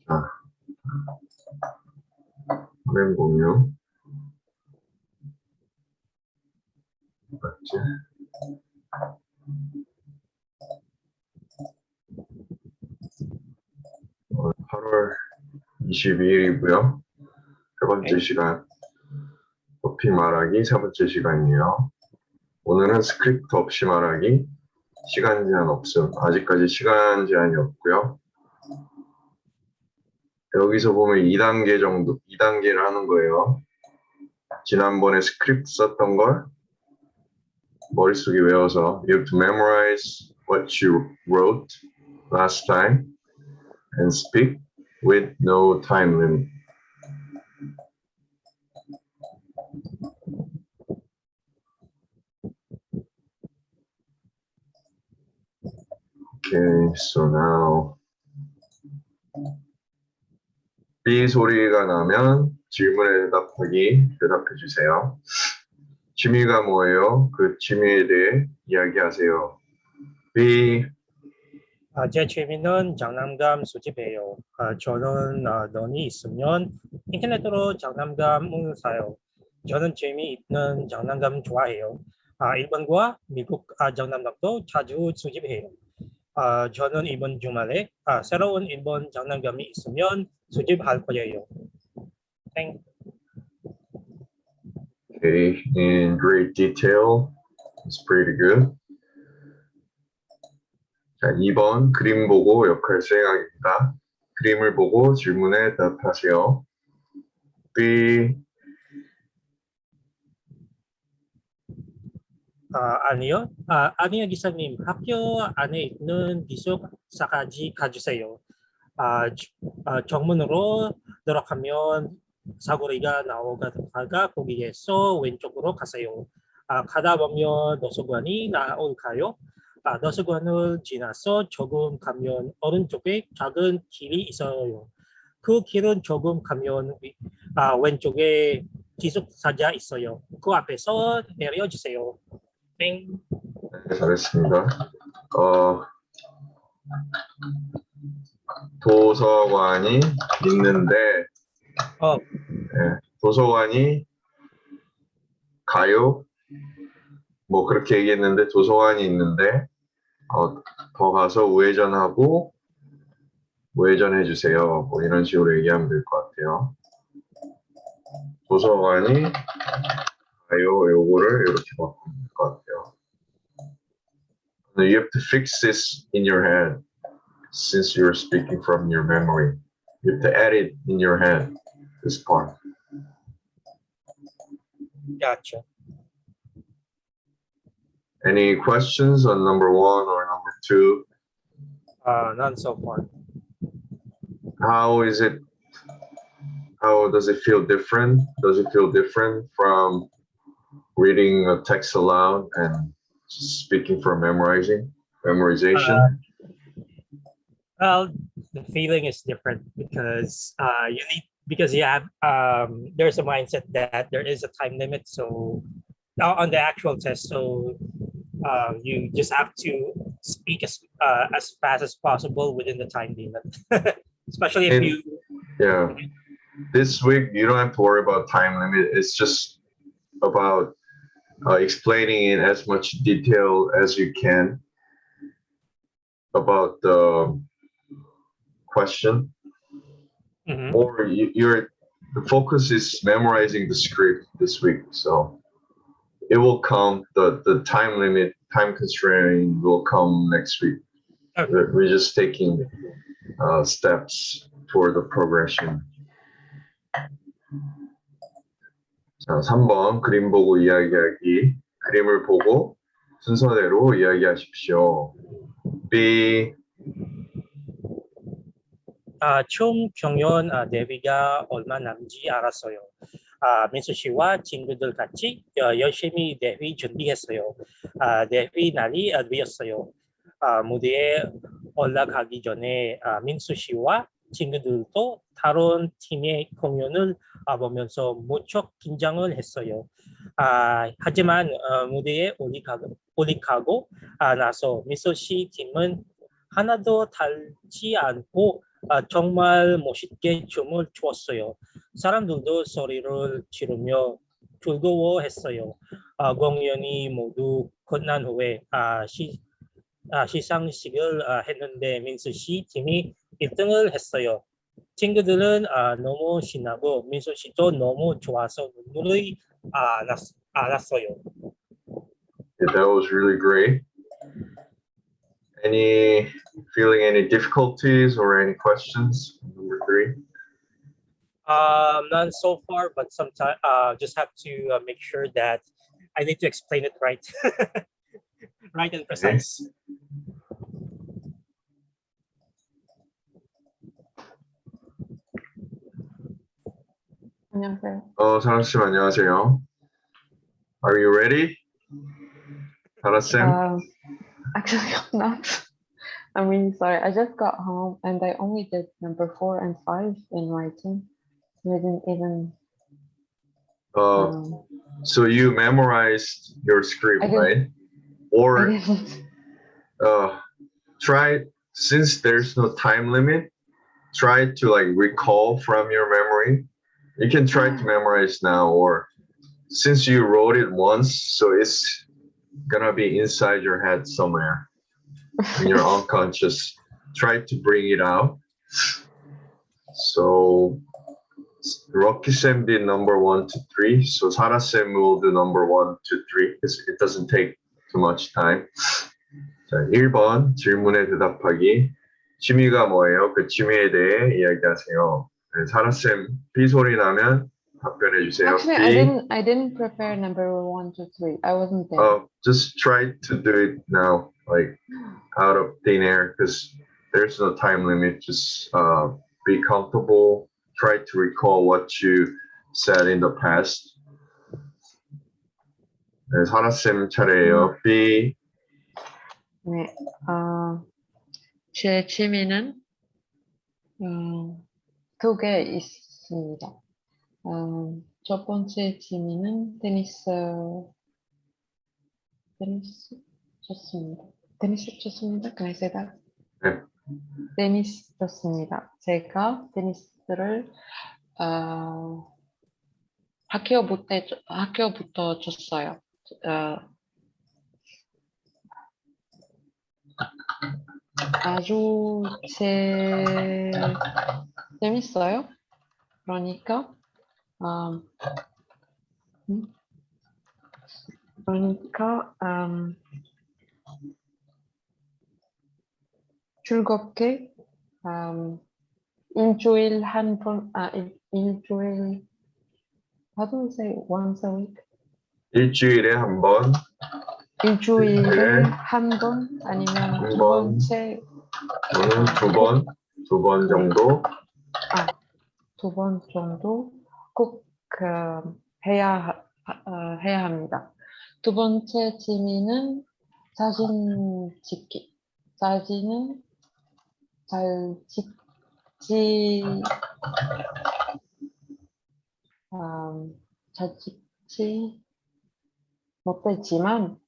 자, 화면 공유. 맞지? 8월 22일이고요. 세 번째 시간. 토픽 말하기 세 번째 시간이에요. 오늘은 스크립트 없이 말하기, 시간 제한 없음. 아직까지 시간 제한이 없고요. 여기서 보면 2단계 정도, 2단계를 하는 거예요. 지난번에 스크립트 썼던 걸 머릿속에 외워서 you have to memorize what you wrote last time and speak with no time limit. Okay, so now B 소리가 나면 질문에 대답해 주세요. 취미가 뭐예요? 그 취미에 대해 이야기하세요. B. 제 취미는 장난감 수집이에요. 저는 돈이 있으면 인터넷으로 장난감을 사요. 저는 재미있는 장난감 좋아해요. 일본과 미국 장난감도 자주 수집해요. 저는 이번 주말에 새로운 일본 장난감이 있으면 수집할 거예요. 땡. Okay, in great detail. It's pretty good. 자, 2번 그림 보고 역할 수행하기입니다. 그림을 보고 질문에 대답하세요. B. 아니요. 아니요, 기사님. 학교 안에 있는 기숙사까지 가주세요. 정문으로 들어가면 사거리가 나오다가 거기에서 왼쪽으로 가세요. 가다 보면 도서관이 나올까요? 도서관을 지나서 조금 가면 오른쪽에 작은 길이 있어요. 그 길은 조금 가면 왼쪽에 기숙사가 있어요. 그 앞에서 내려주세요. 땡. 네, 잘했습니다. 도서관이 있는데 네, 도서관이 가요? 뭐 그렇게 얘기했는데 도서관이 있는데 더 가서 우회전하고 우회전해 주세요. 뭐 이런 식으로 얘기하면 될 것 같아요. 도서관이 가요? 요거를 이렇게 바꾸면 될 것 같아요. You have to fix this in your head since you're speaking from your memory. You have to add it in your head, this part. Gotcha. Any questions on number 1 or number 2? None so far. How is it? How does it feel different? Does it feel different from reading a text aloud and speaking for memorization? Well, the feeling is different because you have there's a mindset that there is a time limit. So on the actual test, so you just have to speak as fast as possible within the time limit. Especially if you. Yeah. This week you don't have to worry about time limit. It's just about explaining in as much detail as you can about the question. Mm-hmm. Or the focus is memorizing the script this week, so it will come. The time limit, time constraint will come next week. Okay. We're just taking steps for the progression. 자, 3번 그림 보고 이야기하기. 그림을 보고 순서대로 이야기하십시오. B. 총 경연 대회가 얼마 남지 알았어요. 민수 씨와 친구들 같이 열심히 대회 준비했어요. 대회 날이 되었어요. 무대에 올라가기 전에 민수 씨와 친구들도 다른 팀의 공연을 보면서 무척 긴장을 했어요. 하지만 무대에 올라가고 나서 민수 씨 팀은 하나도 달지 않고 정말 멋있게 춤을 추었어요. 사람들도 소리를 지르며 즐거워했어요. 공연이 모두 끝난 후에 시상식을 했는데 민수 씨 팀이 1등을 했어요. 친구들은 너무 신나고 민수 씨도 너무 좋아서 눈물이 났어요. Yeah, that was really great. Any feeling any difficulties or any questions? Number 3. None so far, but sometimes just have to make sure that I need to explain it right, right and precise. 안녕하세요. 사라쌤 안녕하세요. Are you ready? 사라쌤? Actually, I'm not. I'm really sorry. I just got home and I only did number 4 and 5 in writing. I didn't even. So you memorized your script, I didn't- right? I Or didn't. try, since there's no time limit, try to like recall from your memory. You can try to memorize now, or since you wrote it once, so it's gonna be inside your head somewhere in your unconscious. Try to bring it out. So Rocky Sam did number 1 to 3, so Sarah Sam will do number 1 to 3 because it doesn't take too much time. 자, 1번 질문에 대답하기. 취미가 뭐예요? 그 취미에 대해 이야기하세요. 네, 사라쌤 B 소리 나면 답변해 주세요. Actually, I didn't prepare number 1 to 3. I wasn't there. Just try to do it now, like out of thin air, because there's no time limit. Just be comfortable. Try to recall what you said in the past. 네, 사라쌤 차례예요. B. 네. 제 취미는 2개 있습니다. 첫 번째 취미는 테니스 쳤습니다. 테니스 쳤습니다. Can I say that? 네. 테니스 쳤습니다. 제가 테니스를 학교부터 쳤어요. 아주 재밌어요. 그러니까 즐겁게 일주일 한 번, 일주일, how do we say once a week? 일주일에 한 번. 일주일에 한 번 아니면 한 두 번. 번째 저는 두 번 정도. 두 번 정도 꼭 해야 합니다. 두 번째 취미는 사진 찍기. 사진은 잘 찍지 못했지만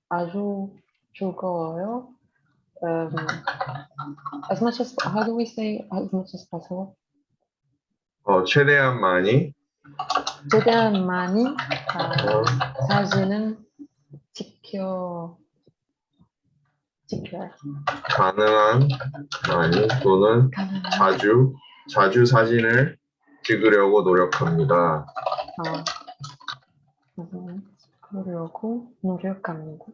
아주 즐거워요. As much as, how do we say as much as possible? 최대한 많이. 최대한 많이 사진은 찍혀요. 가능한 많이 또는 자주 사진을 찍으려고 노력합니다. 그러려고 노력합니다.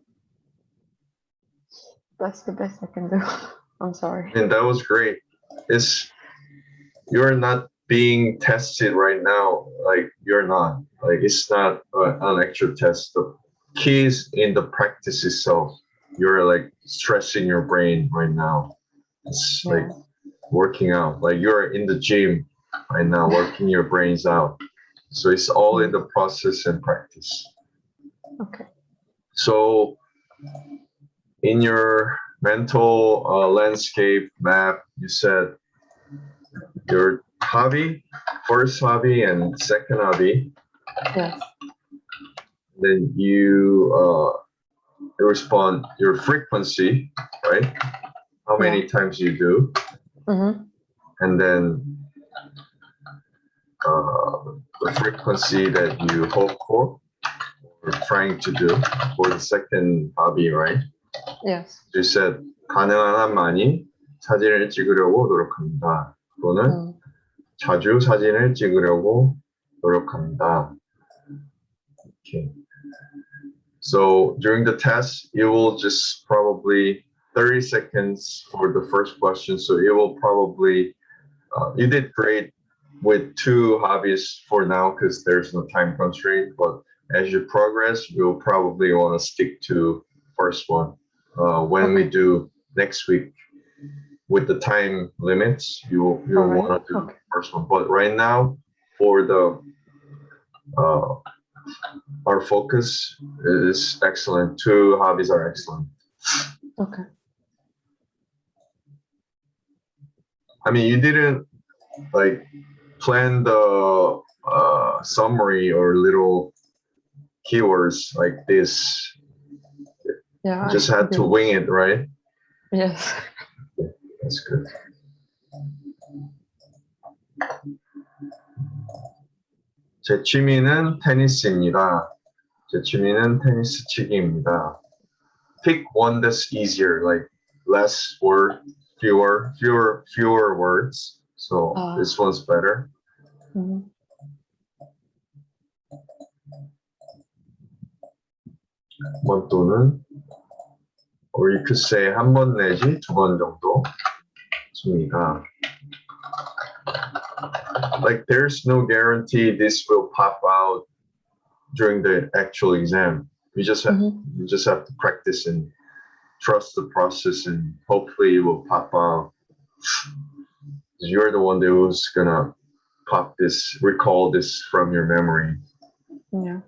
That's the best I can do. I'm sorry. And that was great. You're not being tested right now. Like you're not. Like it's not an actual test. The key is in the practice itself. You're like stressing your brain right now. It's like working out. Like you're in the gym right now, working your brains out. So it's all in the process and practice. Okay. So in your mental landscape map, you said your hobby, first hobby and second hobby. Yes. Then you respond your frequency, right? How many times you do. Mm-hmm. and then the frequency that you hope for or trying to do for the second hobby, right? Yes. You said 가능한 한 많이 사진을 찍으려고 노력합니다. 또는 자주 사진을 찍으려고 노력합니다. Okay. So during the test, it will just probably 30 seconds for the first question. So it will probably, you did great with 2 hobbies for now because there's no time constraint. But as you progress, you'll probably want to stick to first one. When we do next week with the time limits, you'll want to do the first one. But right now, for the our focus is excellent. 2 hobbies are excellent. Okay. I mean, you didn't like plan the summary or little keywords like this. Yeah. You just had to wing it, right? Yes. That's good. 제 취미는 테니스입니다. 제 취미는 테니스 치기입니다. Pick one that's easier, like less word, fewer words. So this one's better. Mm-hmm. 번 또는, or you could say 한 번 내지 2번 정도 칩니다. Like there's no guarantee this will pop out during the actual exam. You just have to practice and trust the process, and hopefully it will pop out. You're the one who's gonna recall this from your memory. Yeah.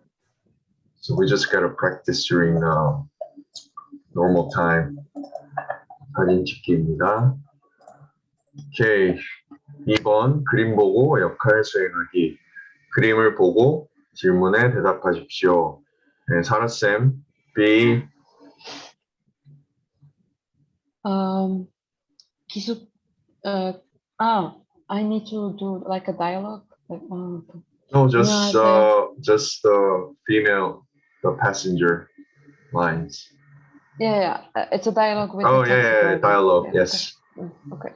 So we just gotta practice during normal time. 사진 찍기입니다. 오케이. 2번 그림 보고 역할 수행하기. 그림을 보고 질문에 대답하십시오. 네, 사라쌤, B. 기숙, I need to do like a dialogue. Like, No, just the female, the passenger lines. Yeah, it's a dialogue with Oh, the taxi yeah, driver. dialogue, Yeah, yes. Okay.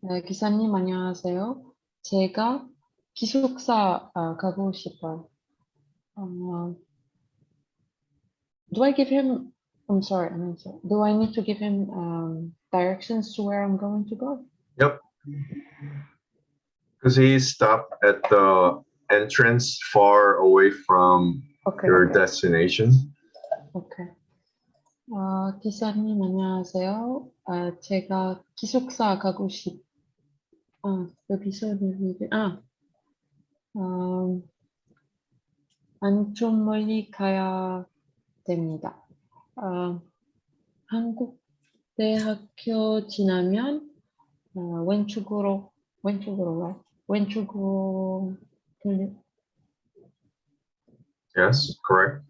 네, 기사님 안녕하세요. 제가 기숙사 가고 싶어요. Do I give him? I'm sorry. Do I need to give him directions to where I'm going to go? Yep. Because he stopped at the entrance far away from your destination. Okay. 기사님 안녕하세요. 제가 기숙사 가고 여기서 좀 멀리 가야 됩니다. 한국 대학교 지나면 왼쪽으로 Yes, correct.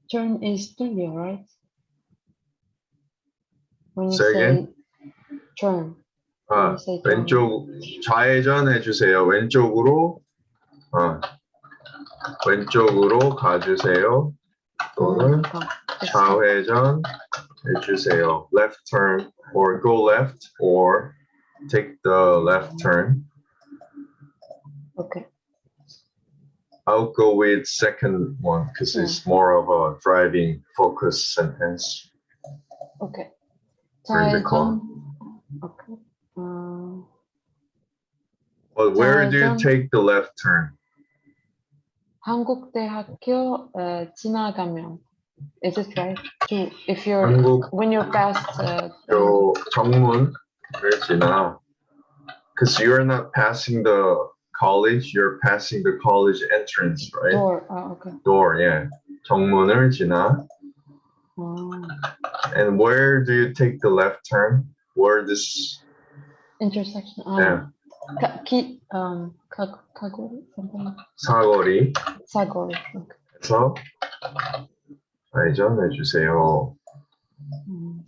Turn is turn, right? When you Say say again? turn. 왼쪽 좌회전 해주세요. 왼쪽으로 가주세요. 또는 좌회전 해주세요. Left turn or go left or take the left turn. Okay. I'll go with second one because it's more of a driving focus sentence. Okay. During the call. Okay. But where do you take the left turn? 한국대학교 지나가면. Is it right? When you're past 정문을 지나. Because you're not passing the college, you're passing the college entrance, right? Door. Okay. Door, yeah. 정문을 지나. And where do you take the left turn? Where this intersection? Yeah. 사거리? 사거리. 사거리. Okay. 그래서 좌회전 해주세요.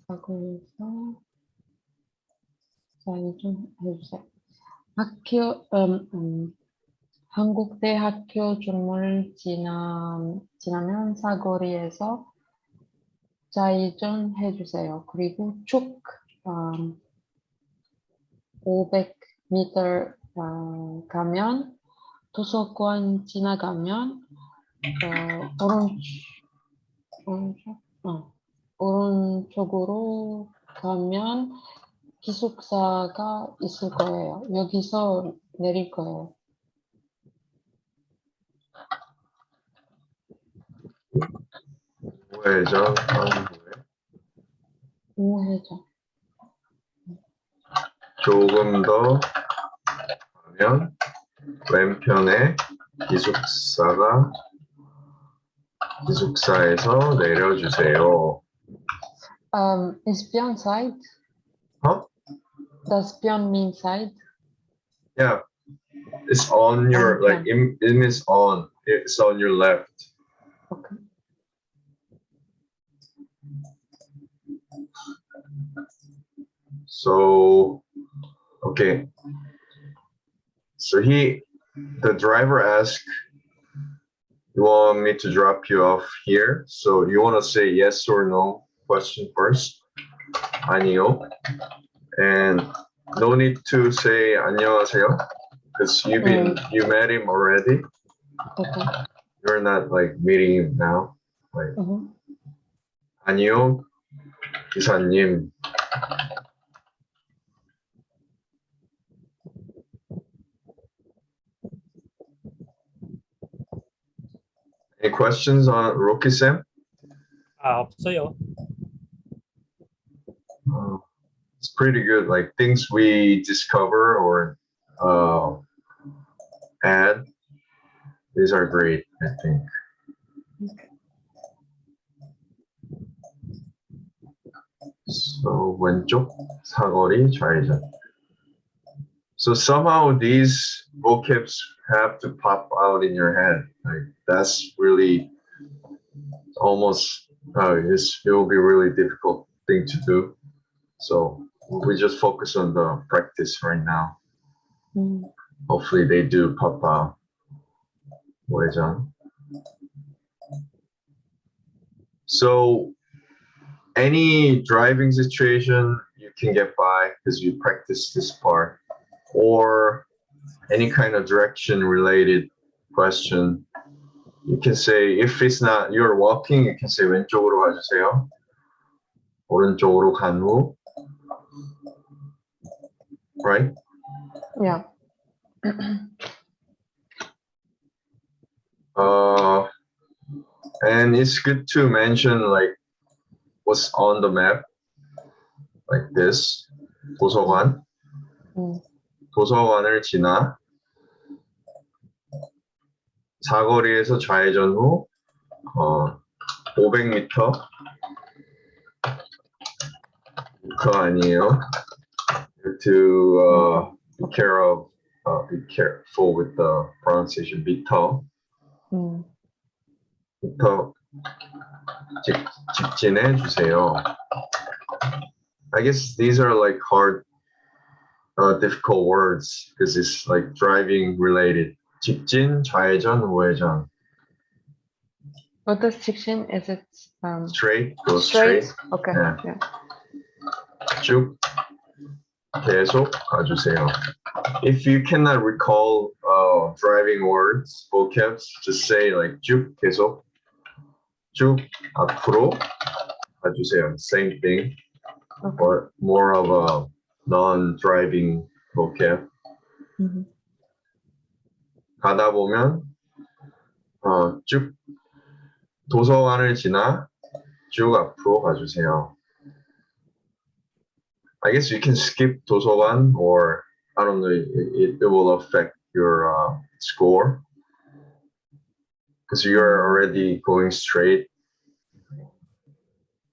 사거리에서 좀 해주세요. 한국대학교 중문을 지나면 사거리에서 좌회전 해주세요. 그리고 쭉 500m 가면 도서관 지나가면 오른쪽으로 가면 기숙사가 있을 거예요. 여기서 내릴 거예요. 우회전 한 후에 우회전. 조금 더 가면 왼편에 기숙사에서 내려주세요. Is beyond side? Huh? Does beyond mean side? Yeah, it's on your like it means on. It's on your left. Okay. So, okay. So the driver asked, "You want me to drop you off here?" So you want to say yes or no question first. 아니요. And no need to say 안녕하세요 because you met him already. Okay. You're not like meeting him now. Like 아니요, 기사님. Any questions on Rocky Sam? 없어요. It's pretty good. Like things we discover or add. These are great, I think. So 왼쪽 사거리 좌회전. So somehow these vocabs have to pop out in your head. Like that's really almost it will be really difficult thing to do. So we just focus on the practice right now. Hopefully they do pop out. 우회전. So any driving situation you can get by because you practice this part, or any kind of direction related question, you can say, if it's not you're walking, you can say 왼쪽으로 가주세요. 오른쪽으로 간 후. Right? Yeah. And it's good to mention like what's on the map, like this. 도서관. 도서관을 지나 사거리에서 좌회전 후 500m. 그거 아니에요. To be careful with the pronunciation. 미터. 미터 직진해 주세요. I guess these are like hard, difficult words because it's like driving related. 직진, 좌회전, 우회전. What does 직진? Is it straight? Go straight. Okay. Yeah. 쭉 계속 가주세요. If you cannot recall driving words, vocabs, just say like 쭉 계속, 쭉 앞으로 가주세요. Same thing, or more of a non-driving vocab. 가다 보면 쭉 도서관을 지나 쭉 앞으로 가주세요. I guess you can skip 도서관, or I don't know, it will affect your score because you're already going straight.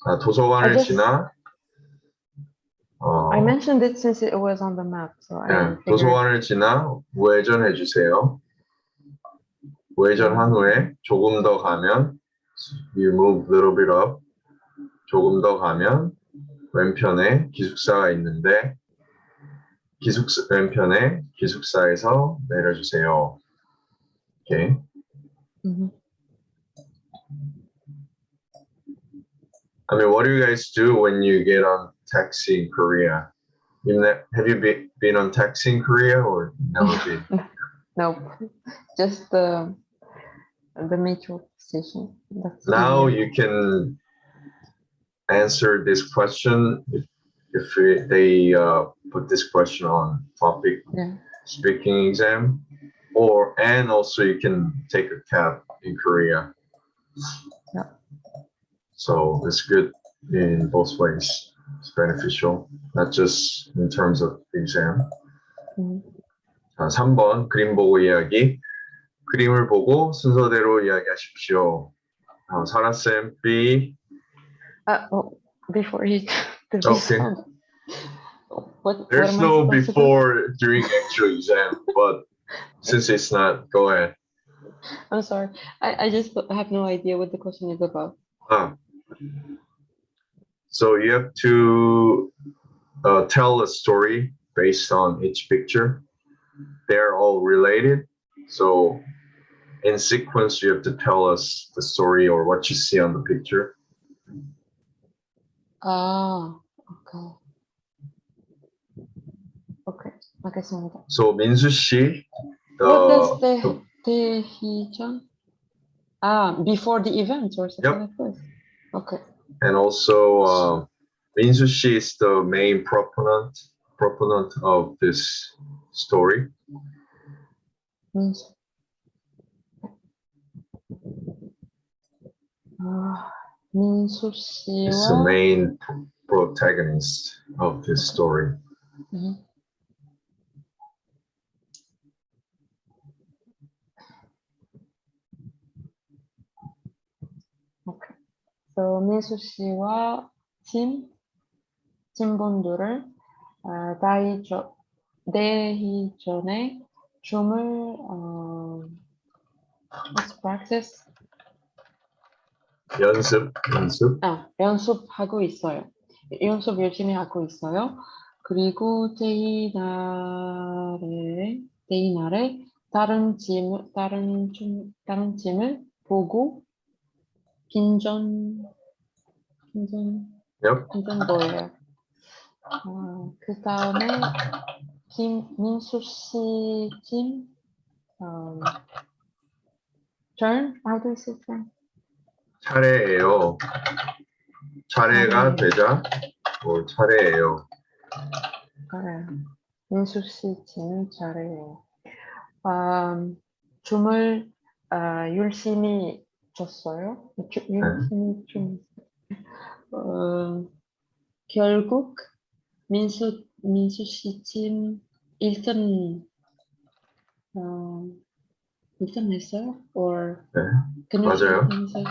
도서관을 지나. I mentioned it since it was on the map, so I figured. 도서관을 지나 우회전 해주세요. 우회전한 후에 조금 더 가면, you move a little bit up. 조금 더 가면 왼편에 기숙사가 있는데 왼편에 기숙사에서 내려주세요. Okay. Mhm. I mean, what do you guys do when you get on taxi in Korea? Have you been on taxi in Korea or never been? Nope. Just the metro station. That's Now easier. you can answer this question if they put this question on topic Yeah. speaking exam, and also you can take a cab in Korea. Yeah. So it's good in both ways. It's beneficial, not just in terms of exam. Mhm. 자, 3번 그림 보고 이야기. 그림을 보고 순서대로 이야기하십시오. 사라쌤 B. Before you do this Okay. one, what There's am I no supposed to do? before during actual exam, but since it's not, go ahead. I'm sorry. I just have no idea what the question is about. So you have to tell a story based on each picture. They're all related. So in sequence, you have to tell us the story or what you see on the picture. Okay. Okay. 알겠습니다. So 민수 씨, What does 대희전? Before the event or something like this. Okay. and also 민수 씨 is the main proponent of this story. 민수 Is the 씨와 main protagonist of this story. Okay. So 민수 씨와 팀분들을 대희 전에 춤을 let's practice. 연습. 연습하고 있어요. 연습 열심히 하고 있어요. 그리고 데이 날에 다른 팀을 보고 긴장 뭐예요? 그 다음에 민수 씨 팀 turn? How do you say turn? 차례예요. 차례가 되자 차례예요. 그래. 민수 씨 팀은 잘해요. 춤을 열심히 췄어요. 열심히 춤. 결국 민수 씨 팀 1등 했어요? Or 네, 맞아요. Okay.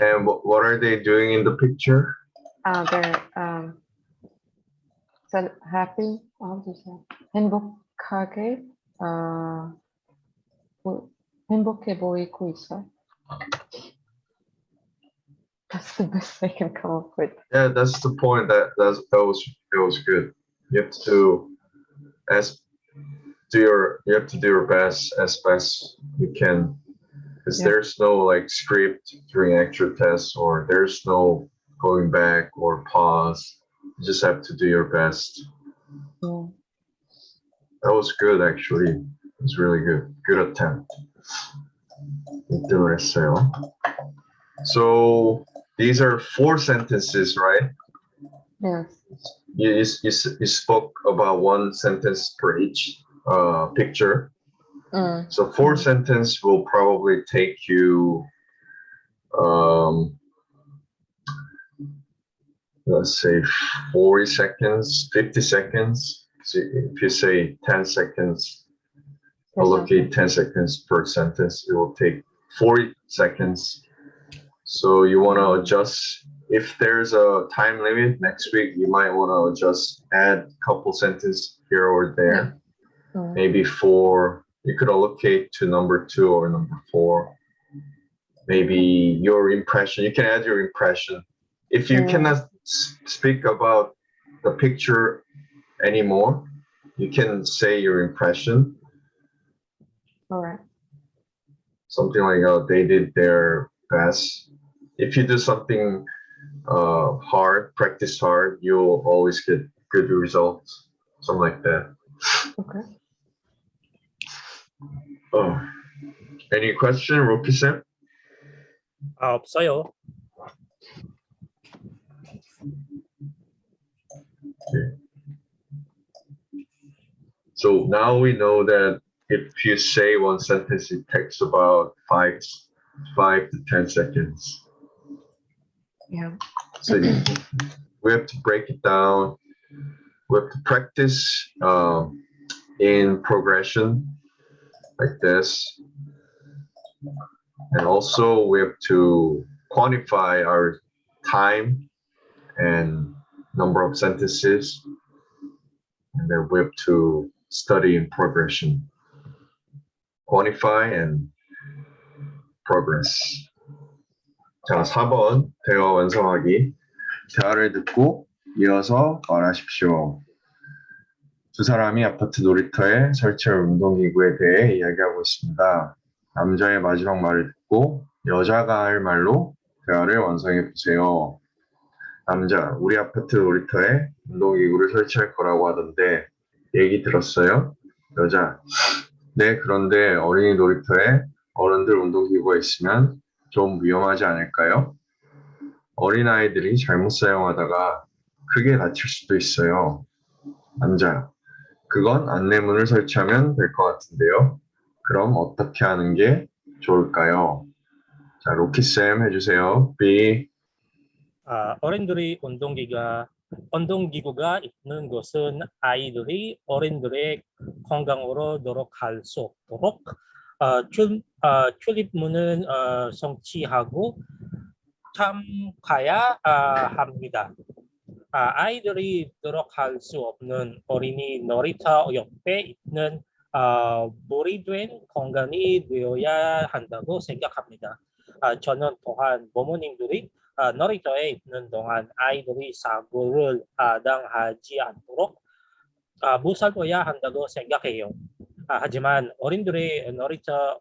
And what are they doing in the picture? They're so happy. How do you say? 행복하게 행복해 보이고 있어요. That's the best I can come up with. Yeah, that's the point. That was good. You have to do your best as best you can, because there's no like script during actual tests, or there's no going back or pause. You just have to do your best. Yeah. That was good, actually. It was really good. Good attempt. 1등을 했어요. So these are 4 sentences, right? Yes. You spoke about 1 sentence per each picture. So 4 sentences will probably take you, let's say 40 seconds, 50 seconds. So if you say 10 seconds, allocate 10 seconds per sentence, it will take 40 seconds. So you want to adjust. If there's a time limit next week, you might want to adjust, add a couple sentences here or there. Maybe 4. You could allocate to number 2 or number 4. maybe your impression. You can add your impression. If you cannot speak about the picture anymore, you can say your impression. All right. Something like they did their best. If you do something hard, practice hard, you'll always get good results. Something like that. Okay. Oh, any question, Roki Sam? 없어요. Okay. So now we know that if you say one sentence, it takes about 5 to 10 seconds. Yeah. So we have to break it down. We have to practice in progression like this. And also we have to quantify our time and number of sentences. And then we have to study in progression. Quantify and progress. 자, 4번 대화 완성하기. 대화를 듣고 이어서 말하십시오. 두 사람이 아파트 놀이터에 설치할 운동기구에 대해 이야기하고 있습니다. 남자의 마지막 말을 듣고 여자가 할 말로 대화를 완성해 보세요. 남자, 우리 아파트 놀이터에 운동기구를 설치할 거라고 하던데 얘기 들었어요? 여자, 네, 그런데 어린이 놀이터에 어른들 운동기구가 있으면 좀 위험하지 않을까요? 어린아이들이 잘못 사용하다가 크게 다칠 수도 있어요. 남자, 그건 안내문을 설치하면 될 것 같은데요. 그럼 어떻게 하는 게 좋을까요? 자, 로키쌤 해주세요. B. 어른들이 운동기구가 있는 곳은 아이들이 어른들의 건강으로 노력할 수 없도록 출입문은 성취하고 참가야 합니다. 아이들이 노력할 수 없는 어린이 놀이터 옆에 있는 물이 된 공간이 되어야 한다고 생각합니다. 저는 또한 부모님들이 놀이터에 있는 동안 아이들이 사고를 당하지 않도록 무사해야 한다고 생각해요. 하지만 어린들이 놀이터에서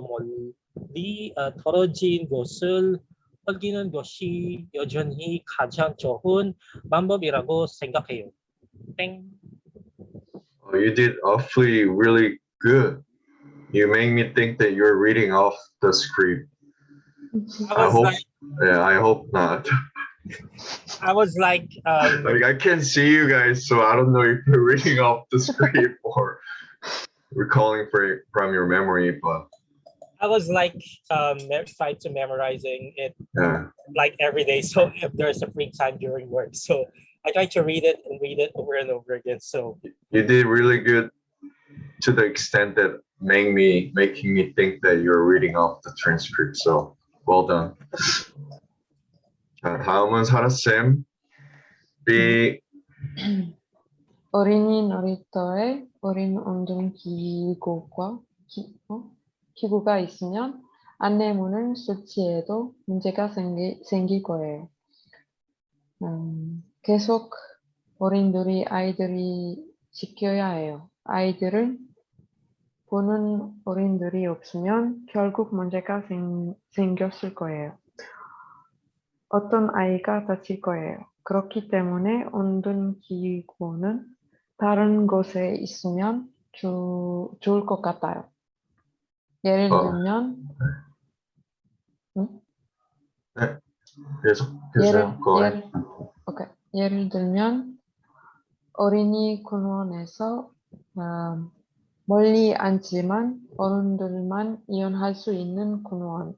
멀리 떨어진 곳을 옮기는 것이 여전히 가장 좋은 방법이라고 생각해요. 땡. You did awfully really good. You make me think that you're reading off the script. I hope not. I was like, I can't see you guys, so I don't know if you're reading off the script or recalling from your memory, but I was like trying to memorizing it yeah. like every day. So if there's a free time during work, so I try to read it over and over again. So you did really good to the extent that making me think that you're reading off the transcript. So well done. 자, 다음은 사라쌤. B. 어린이 놀이터에 어린 기구가 있으면 안내문을 설치해도 문제가 생길 거예요. 계속 아이들이 지켜야 해요. 아이들을 보는 어린들이 없으면 결국 문제가 생겼을 거예요. 어떤 아이가 다칠 거예요. 그렇기 때문에 운동기구는 다른 곳에 있으면 좋을 것 같아요. 예를 들면 네, 계속해서요. 예를 들면 어린이 공원에서 멀리 앉지만 어른들만 이용할 수 있는 공원.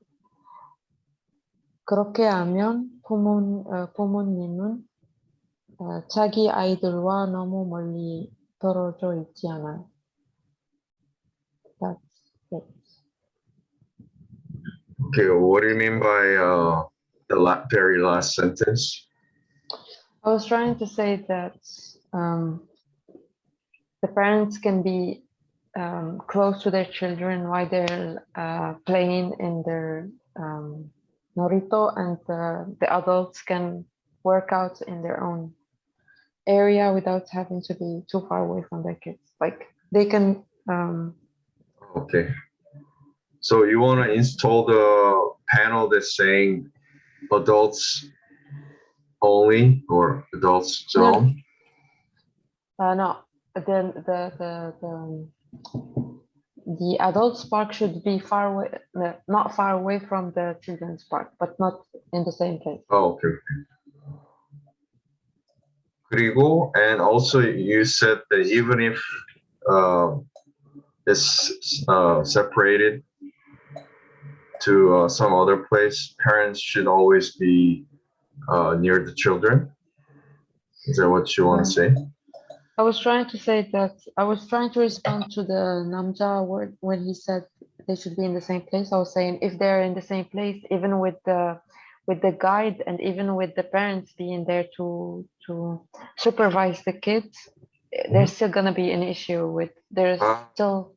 그렇게 하면 부모님은 자기 아이들과 너무 멀리 떨어져 있지 않아요. That's it. Okay, what do you mean by the very last sentence? I was trying to say that the parents can be close to their children while they're playing in their Norito, and the adults can work out in their own area without having to be too far away from their kids. Like they can. Okay. So you want to install the panel that's saying adults only or adults zone? No, the adults park should be far away, not far away from the children's park, but not in the same place. Oh, okay. 그리고, and also you said that even if it's separated to some other place, parents should always be near the children. Is that what you want to say? I was trying to say that I was trying to respond to the Namja word when he said they should be in the same place. I was saying if they're in the same place, even with the guide and even with the parents being there to supervise the kids, there's still gonna be an issue with still.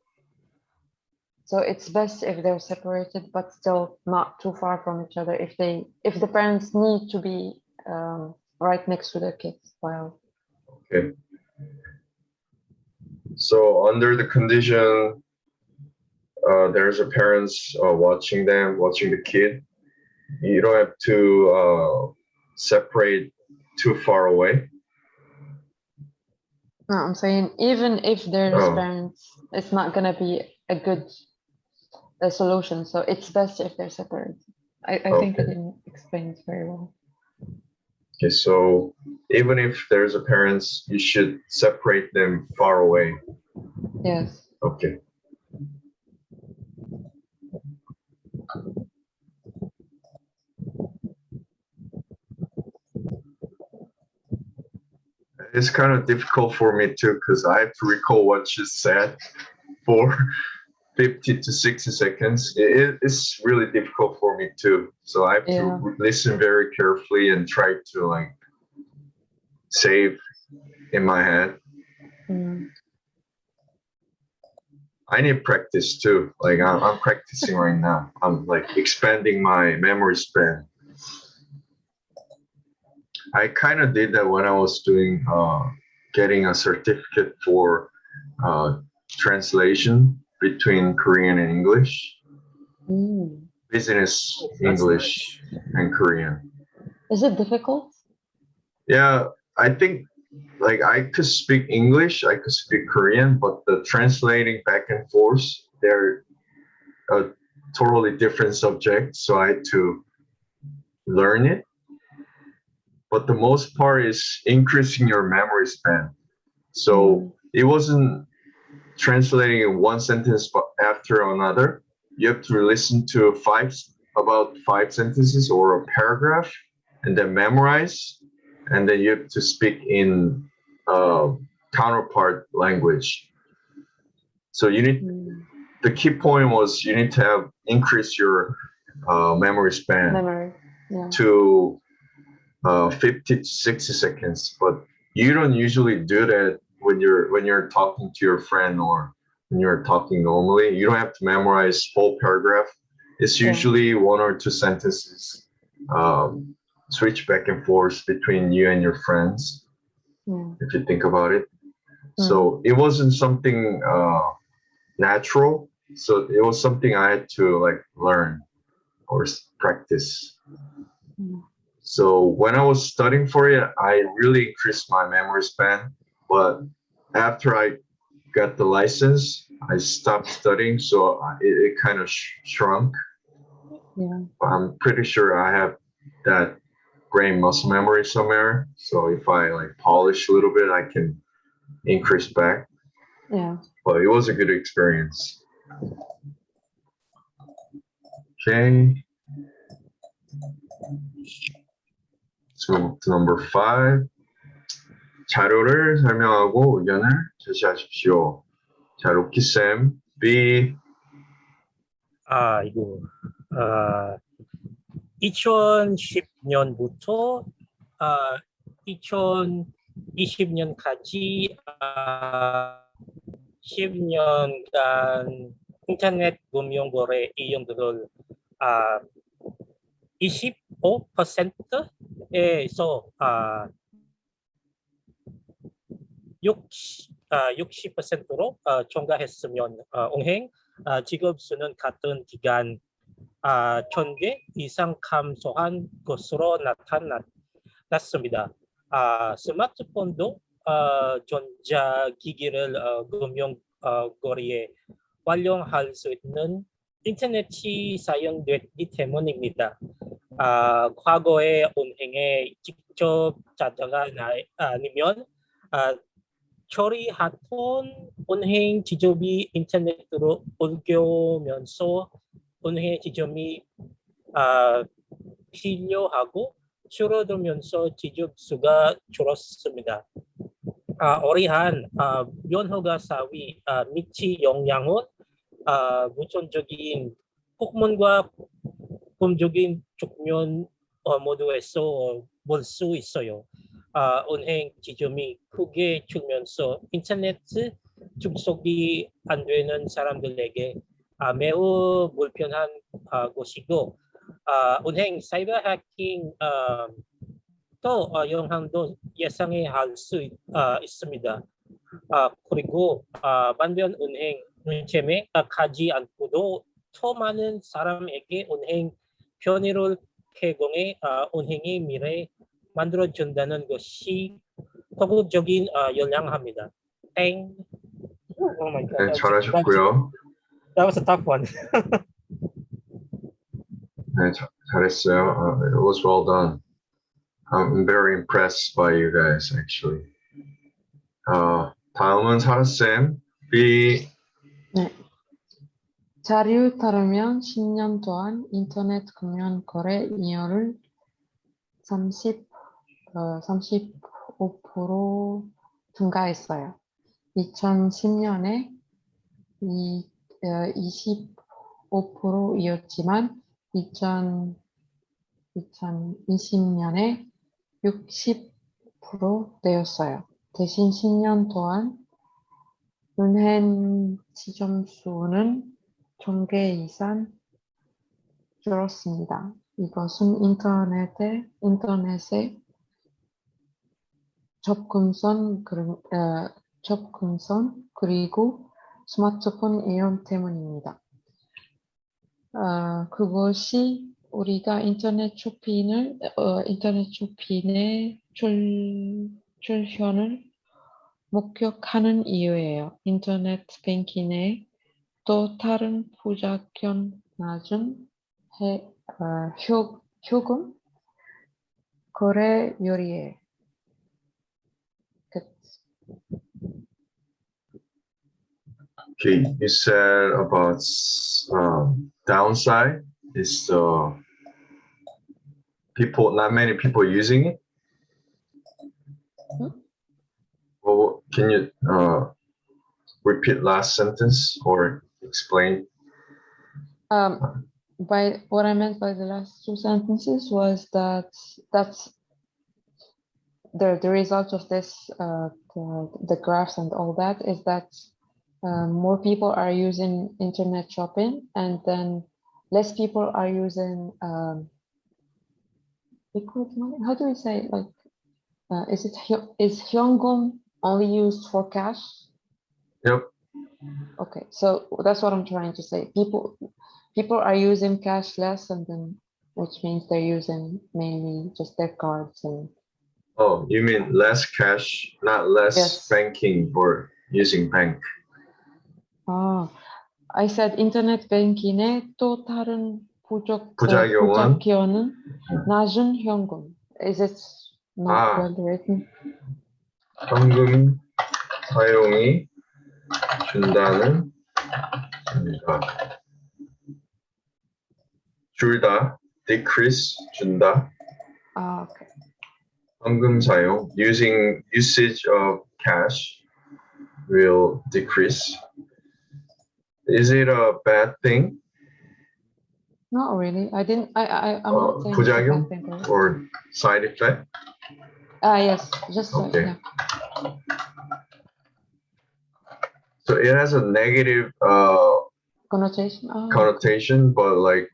So it's best if they're separated, but still not too far from each other. If the parents need to be right next to their kids while. Okay. So under the condition, there's a parents watching the kid. You don't have to separate too far away. No, I'm saying even if there's parents, it's not gonna be a good solution. So it's best if they're separated. I think I didn't explain it very well. Okay, so even if there's a parents, you should separate them far away. Yes. Okay. It's kind of difficult for me too, because I have to recall what she said for 50 to 60 seconds. It's really difficult for me too. So I have to listen very carefully and try to like save in my head. I need practice too. Like I'm practicing right now. I'm like expanding my memory span. I kind of did that when I was doing getting a certificate for translation between Korean and English. Business English and Korean. Is it difficult? Yeah, I think like I could speak English, I could speak Korean, but the translating back and forth, they're a totally different subject. So I had to learn it. But the most part is increasing your memory span. So it wasn't translating one sentence after another. You have to listen to about five sentences or a paragraph and then memorize. And then you have to speak in counterpart language. So you need, the key point was you need to have increase your memory span to 50 to 60 seconds, but you don't usually do that when you're talking to your friend or when you're talking normally. You don't have to memorize whole paragraph. It's usually one or two sentences, switch back and forth between you and your friends, if you think about it. So it wasn't something natural. So it was something I had to like learn or practice. So when I was studying for it, I really increased my memory span. But after I got the license, I stopped studying, so it kind of shrunk. I'm pretty sure I have that brain muscle memory somewhere. So if I like polish a little bit, I can increase back. But it was a good experience. Okay. So to number 5. 자료를 설명하고 의견을 제시하십시오. 자, 로키쌤, B. 이거 2010년부터 2020년까지 10년간 인터넷 금융 거래 이용률을 25%에서 60%로 증가했으면 은행 지급 수는 같은 기간 1,000개 이상 감소한 것으로 나타났습니다. 스마트폰도 전자기기를 금융 거래에 활용할 수 있는 인터넷이 사용되기 때문입니다. 과거에 은행에 직접 찾아가 아니면 처리하던 은행 지점이 인터넷으로 옮겨오면서 은행 지점이 필요하고 줄어들면서 지급 수가 줄었습니다. 어리한 변화가 사회 미치 영향은 무천적인 국문과 법적인 측면 모두에서 볼 수 있어요. 은행 지점이 크게 줄면서 인터넷 접속이 안 되는 사람들에게 매우 불편한 것이고 은행 사이버 해킹 또 영향도 예상할 수 있습니다. 그리고 반면 은행 문체에 가지 않고도 더 많은 사람에게 은행 편의를 제공해 은행의 미래 만들어준다는 것이 적극적인 영향합니다. 땡. Oh my God, 네, 잘하셨고요. that was a tough one. 네, 잘했어요. It was well done. I'm very impressed by you guys, actually. 다음은 사라쌤. B. 네. 자료에 따르면 10년 동안 인터넷 금융 거래 이용률 35% 증가했어요. 2010년에 25%이었지만 2020년에 60% 되었어요. 대신 10년 동안 은행 지점 수는 1,000개 이상 줄었습니다. 이것은 인터넷의 접근성 그리고 스마트폰 이용 때문입니다. 그것이 우리가 인터넷 쇼핑의 출현을 목격하는 이유예요. 인터넷 뱅킹의 또 다른 부작용 낮은 효금 거래율이에요. Okay, you said about downside is not many people using it. Well, can you repeat last sentence or explain? By what I meant by the last two sentences was that's the result of this the graphs and all that is that more people are using internet shopping and then less people are using liquid money. How do we say, like is 현금 only used for cash? Yep. Okay, so that's what I'm trying to say. People are using cash less, and then which means they're using mainly just their cards and. Oh, you mean less cash, not less Yes. banking or using bank? I said internet banking의 또 다른 부작용은? 부작용은 낮은 현금. Is it not well written? 현금 사용이 준다는 줄다 decrease 준다. Okay. 현금 사용 usage of cash will decrease. Is it a bad thing? Not really. I'm not saying it's a 부작용 bad thing, right? or side effect? Yes, just Okay. yeah. So it has a negative Connotation. Oh, connotation, but like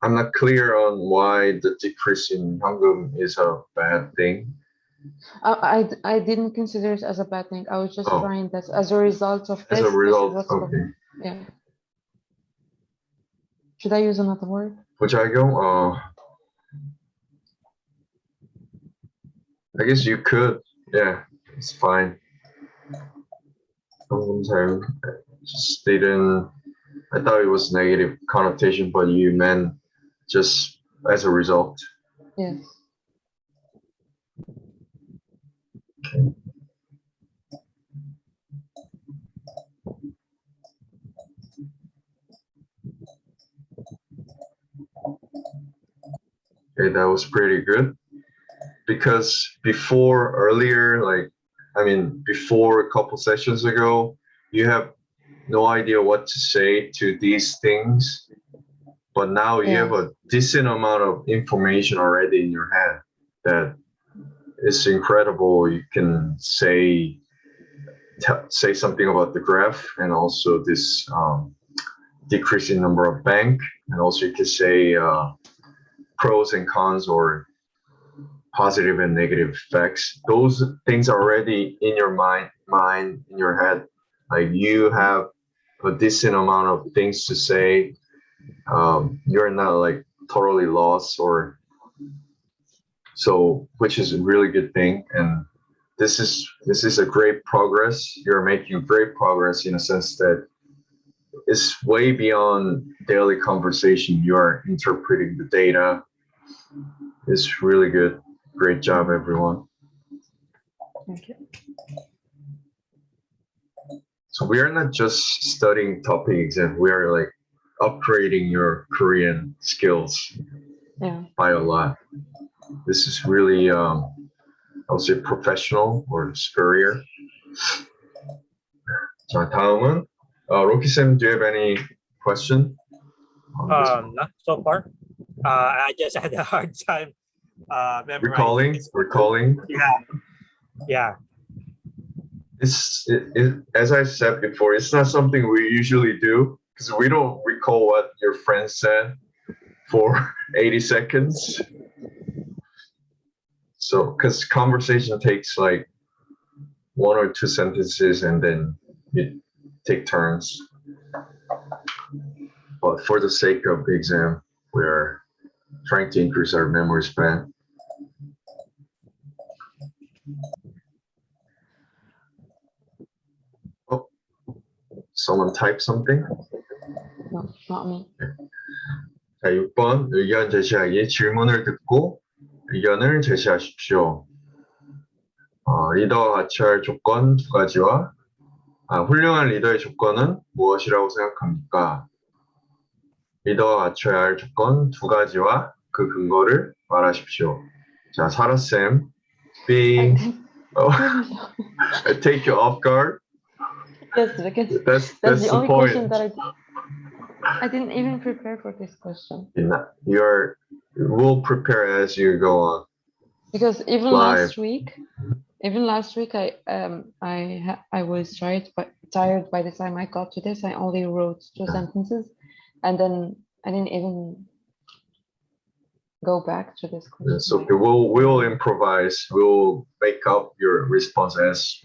I'm not clear on why the decrease in 현금 is a bad thing. I didn't consider it as a bad thing. I was just Oh. trying that as a result of As this. a result, this is what's okay. going. Yeah. Should I use another word? 부작용? I guess you could. Yeah, it's fine. 현금 just didn't. I thought it was negative connotation, but you meant just as a result. Yes. Okay, that was pretty good. Because earlier, before a couple sessions ago, you have no idea what to say to these things. But now you have a decent amount of information already in your head that is incredible. You can say something about the graph and also this decreasing number of bank, and also you can say pros and cons or positive and negative effects. Those things are already in your mind, in your head. Like you have a decent amount of things to say. You're not like totally lost or so, which is a really good thing. And this is a great progress. You're making great progress in a sense that it's way beyond daily conversation. You are interpreting the data. It's really good. Great job, everyone. Thank you. So we are not just studying topic exam. We are like upgrading your Korean skills by a lot. This is really, I would say, professional or superior. 자, 다음은 Rocky Sam. Do you have any question? Not so far. I just had a hard time memorizing. Recalling. Yeah. As I said before, it's not something we usually do because we don't recall what your friend said for 80 seconds. So, because conversation takes like 1 or 2 sentences and then you take turns. But for the sake of the exam, we're trying to increase our memory span. Oh, someone type something? No, not me. 자, 6번 의견 제시하기. 질문을 듣고 의견을 제시하십시오. 리더가 같이 할 조건 2가지와 훌륭한 리더의 조건은 무엇이라고 생각합니까? 리더가 갖춰야 할 조건 2가지와 그 근거를 말하십시오. 자, 사라쌤, being I take you off guard. Yes, because That's the only point. question that I didn't even prepare for this question. We'll prepare as you go on. Because even live. last week, I was tired by the time I got to this. I only wrote 2 sentences, and then I didn't even go back to this question. So we'll improvise. We'll make up your response as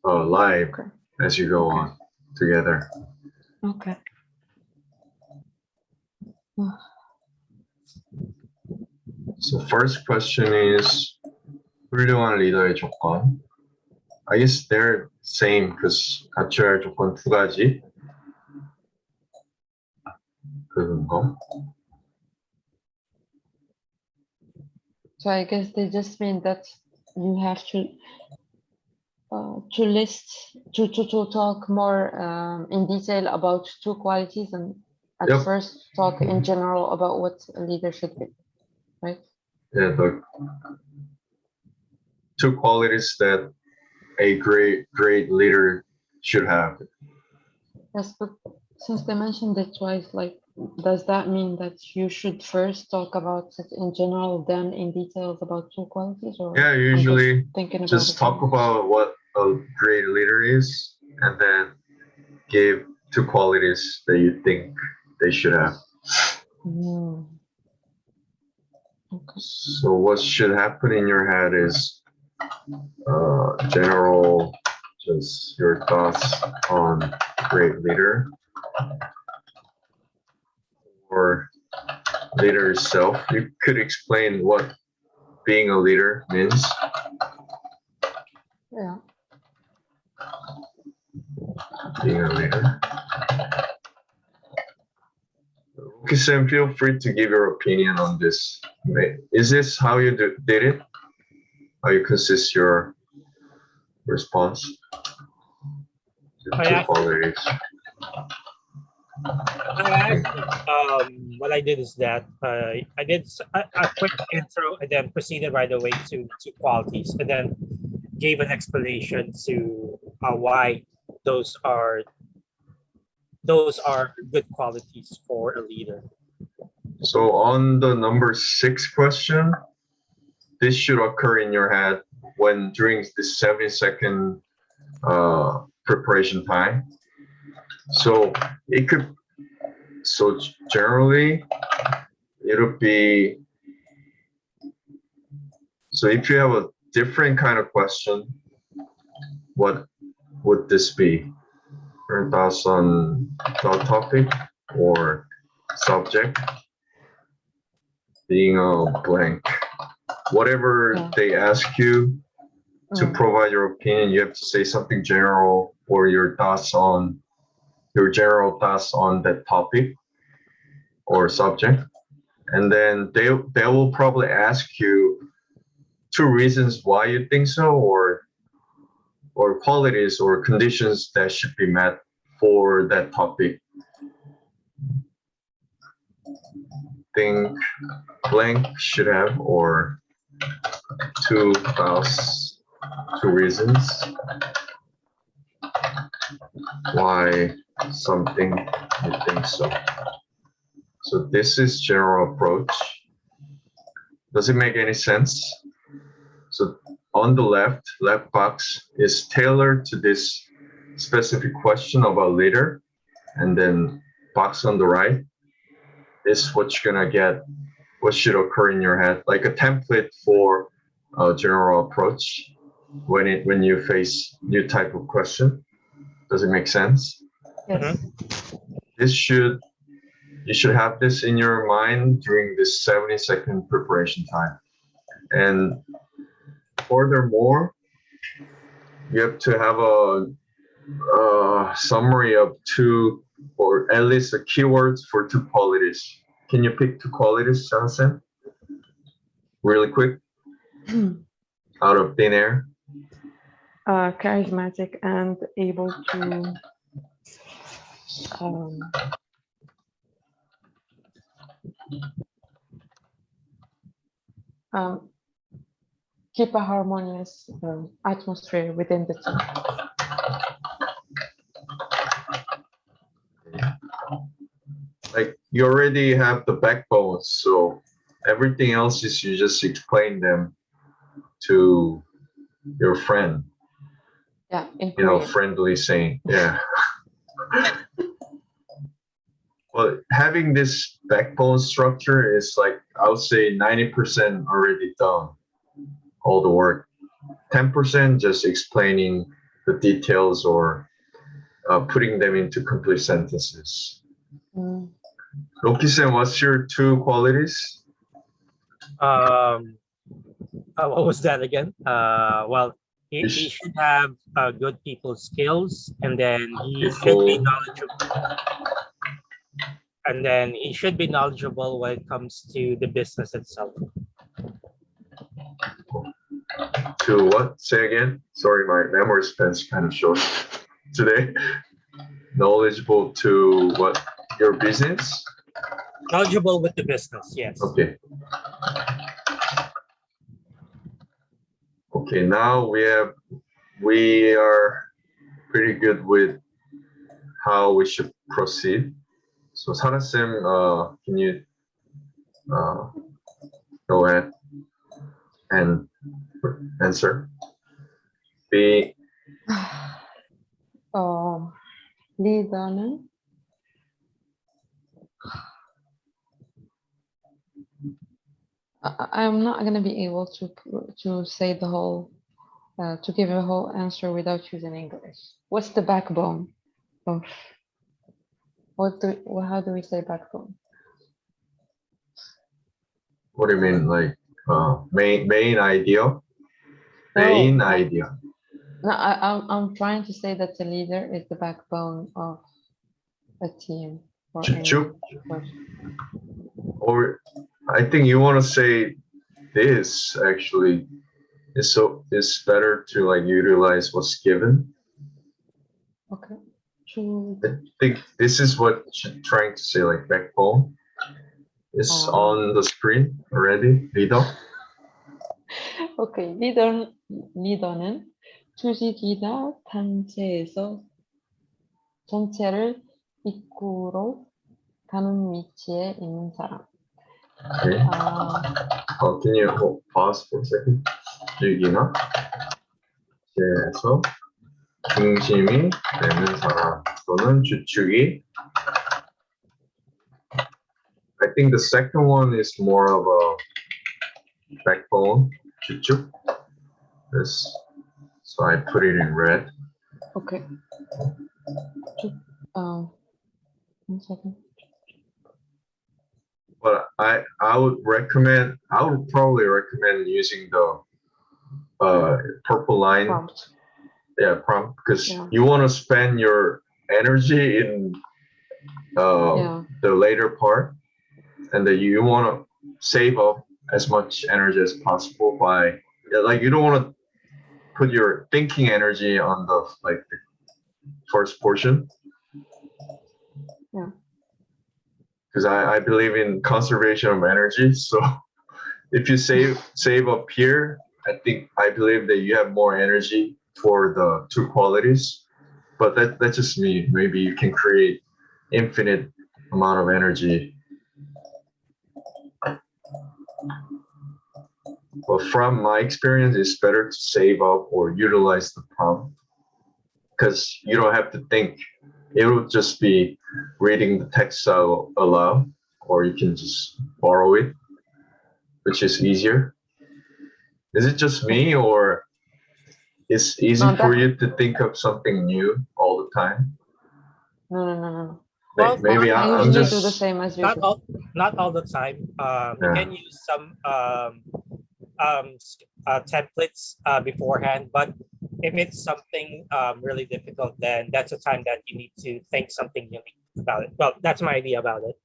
live as you go on together. Okay. So first question is 훌륭한 리더의 조건. I guess they're same because 갖춰야 할 조건 2가지. 그 근거. So I guess they just mean that you have to talk more in detail about 2 qualities and at first talk in general about what a leader should be, right? Yeah, the 2 qualities that a great leader should have. Yes, but since they mentioned it twice, like, does that mean that you should first talk about it in general, then in details about 2 qualities? Or yeah, usually thinking just talk about what a great leader is, and then give 2 qualities that you think they should have. Mm. Okay. So what should happen in your head is general, just your thoughts on great leader or leader itself. You could explain what being a leader means. Yeah. Being a leader. Okay, Sam, feel free to give your opinion on this. Is this how you did it? How you consist your response to I 2 act- qualities? what I did is that I did a quick intro and then proceeded right away to qualities and then gave an explanation to why those are good qualities for a leader. So on the number 6 question, this should occur in your head when during the 70-second preparation time. So it could, so generally it'll be, so if you have a different kind of question, what would this be? Your thoughts on the topic or subject? Being a blank. Whatever Yeah. they ask you to provide your opinion, you have to say something general or your general thoughts on that topic or subject. And then they will probably ask you 2 reasons why you think so, or qualities or conditions that should be met for that topic. Think blank should have, or 2 thoughts, 2 reasons why something you think so. So this is general approach. Does it make any sense? So on the left box is tailored to this specific question about leader, and then box on the right is what you're gonna get, what should occur in your head, like a template for a general approach when you face new type of question. Does it make sense? Yes. You should have this in your mind during this 70-second preparation time. And furthermore, you have to have a summary of 2, or at least the keywords for 2 qualities. Can you pick 2 qualities, Johnson? Really quick, out of thin air. Charismatic and able to keep a harmonious atmosphere within the team. Like you already have the backbone, so everything else is you just explain them to your friend. Yeah, in you know, Korean. friendly saying, yeah. Well, having this backbone structure is like, I would say 90% already done, all the work. 10% just explaining the details or putting them into complete sentences. Roki-san, what's your 2 qualities? What was that again? Well, he should have good people skills, and then he should be knowledgeable. And then he should be knowledgeable when it comes to the business itself. To what? Say again. Sorry, my memory span's kind of short today. Knowledgeable to what? Your business? Knowledgeable with the business, yes. Okay. Okay, now we are pretty good with how we should proceed. So Sana-sim, can you go ahead and answer? 리더는 I'm not gonna be able to say the whole to give a whole answer without using English. What's the backbone of how do we say backbone? What do you mean, like main idea? No, Main like- idea. No, I'm trying to say that the leader is the backbone of a team or any Chuchuk? person. Or I think you want to say this actually. It's better to like utilize what's given. Okay. To I think this is what you're trying to say, like backbone. It's on the screen already, leader. 오케이. 리더는 조직이나 단체에서 전체를 이끌어 가는 위치에 있는 사람. Okay. Can you pause for a second? 주기나 에서 중심이 되는 사람 또는 주축이. I think the second one is more of a backbone, 주축. This, so I put it in red. 오케이. one second. But I would probably recommend using the purple line. Prompt. Yeah, prompt, because Yeah. you want to spend your energy in Yeah. the later part, and then you want to save up as much energy as possible by like you don't want to put your thinking energy on the first portion. Yeah. Because I believe in conservation of energy. So if you save up here, I believe that you have more energy for the two qualities. But that's just me. Maybe you can create infinite amount of energy. But from my experience, it's better to save up or utilize the prompt because you don't have to think. It will just be reading the text aloud, or you can just borrow it, which is easier. Is it just me, or it's easy No, for that- you to think of something new all the time? No. Well, Maybe I I'm usually just do the same as you not do. not all the time. You Yeah. can use some templates beforehand, but if it's something really difficult, then that's a time that you need to think something unique about it. Well, that's my idea about it.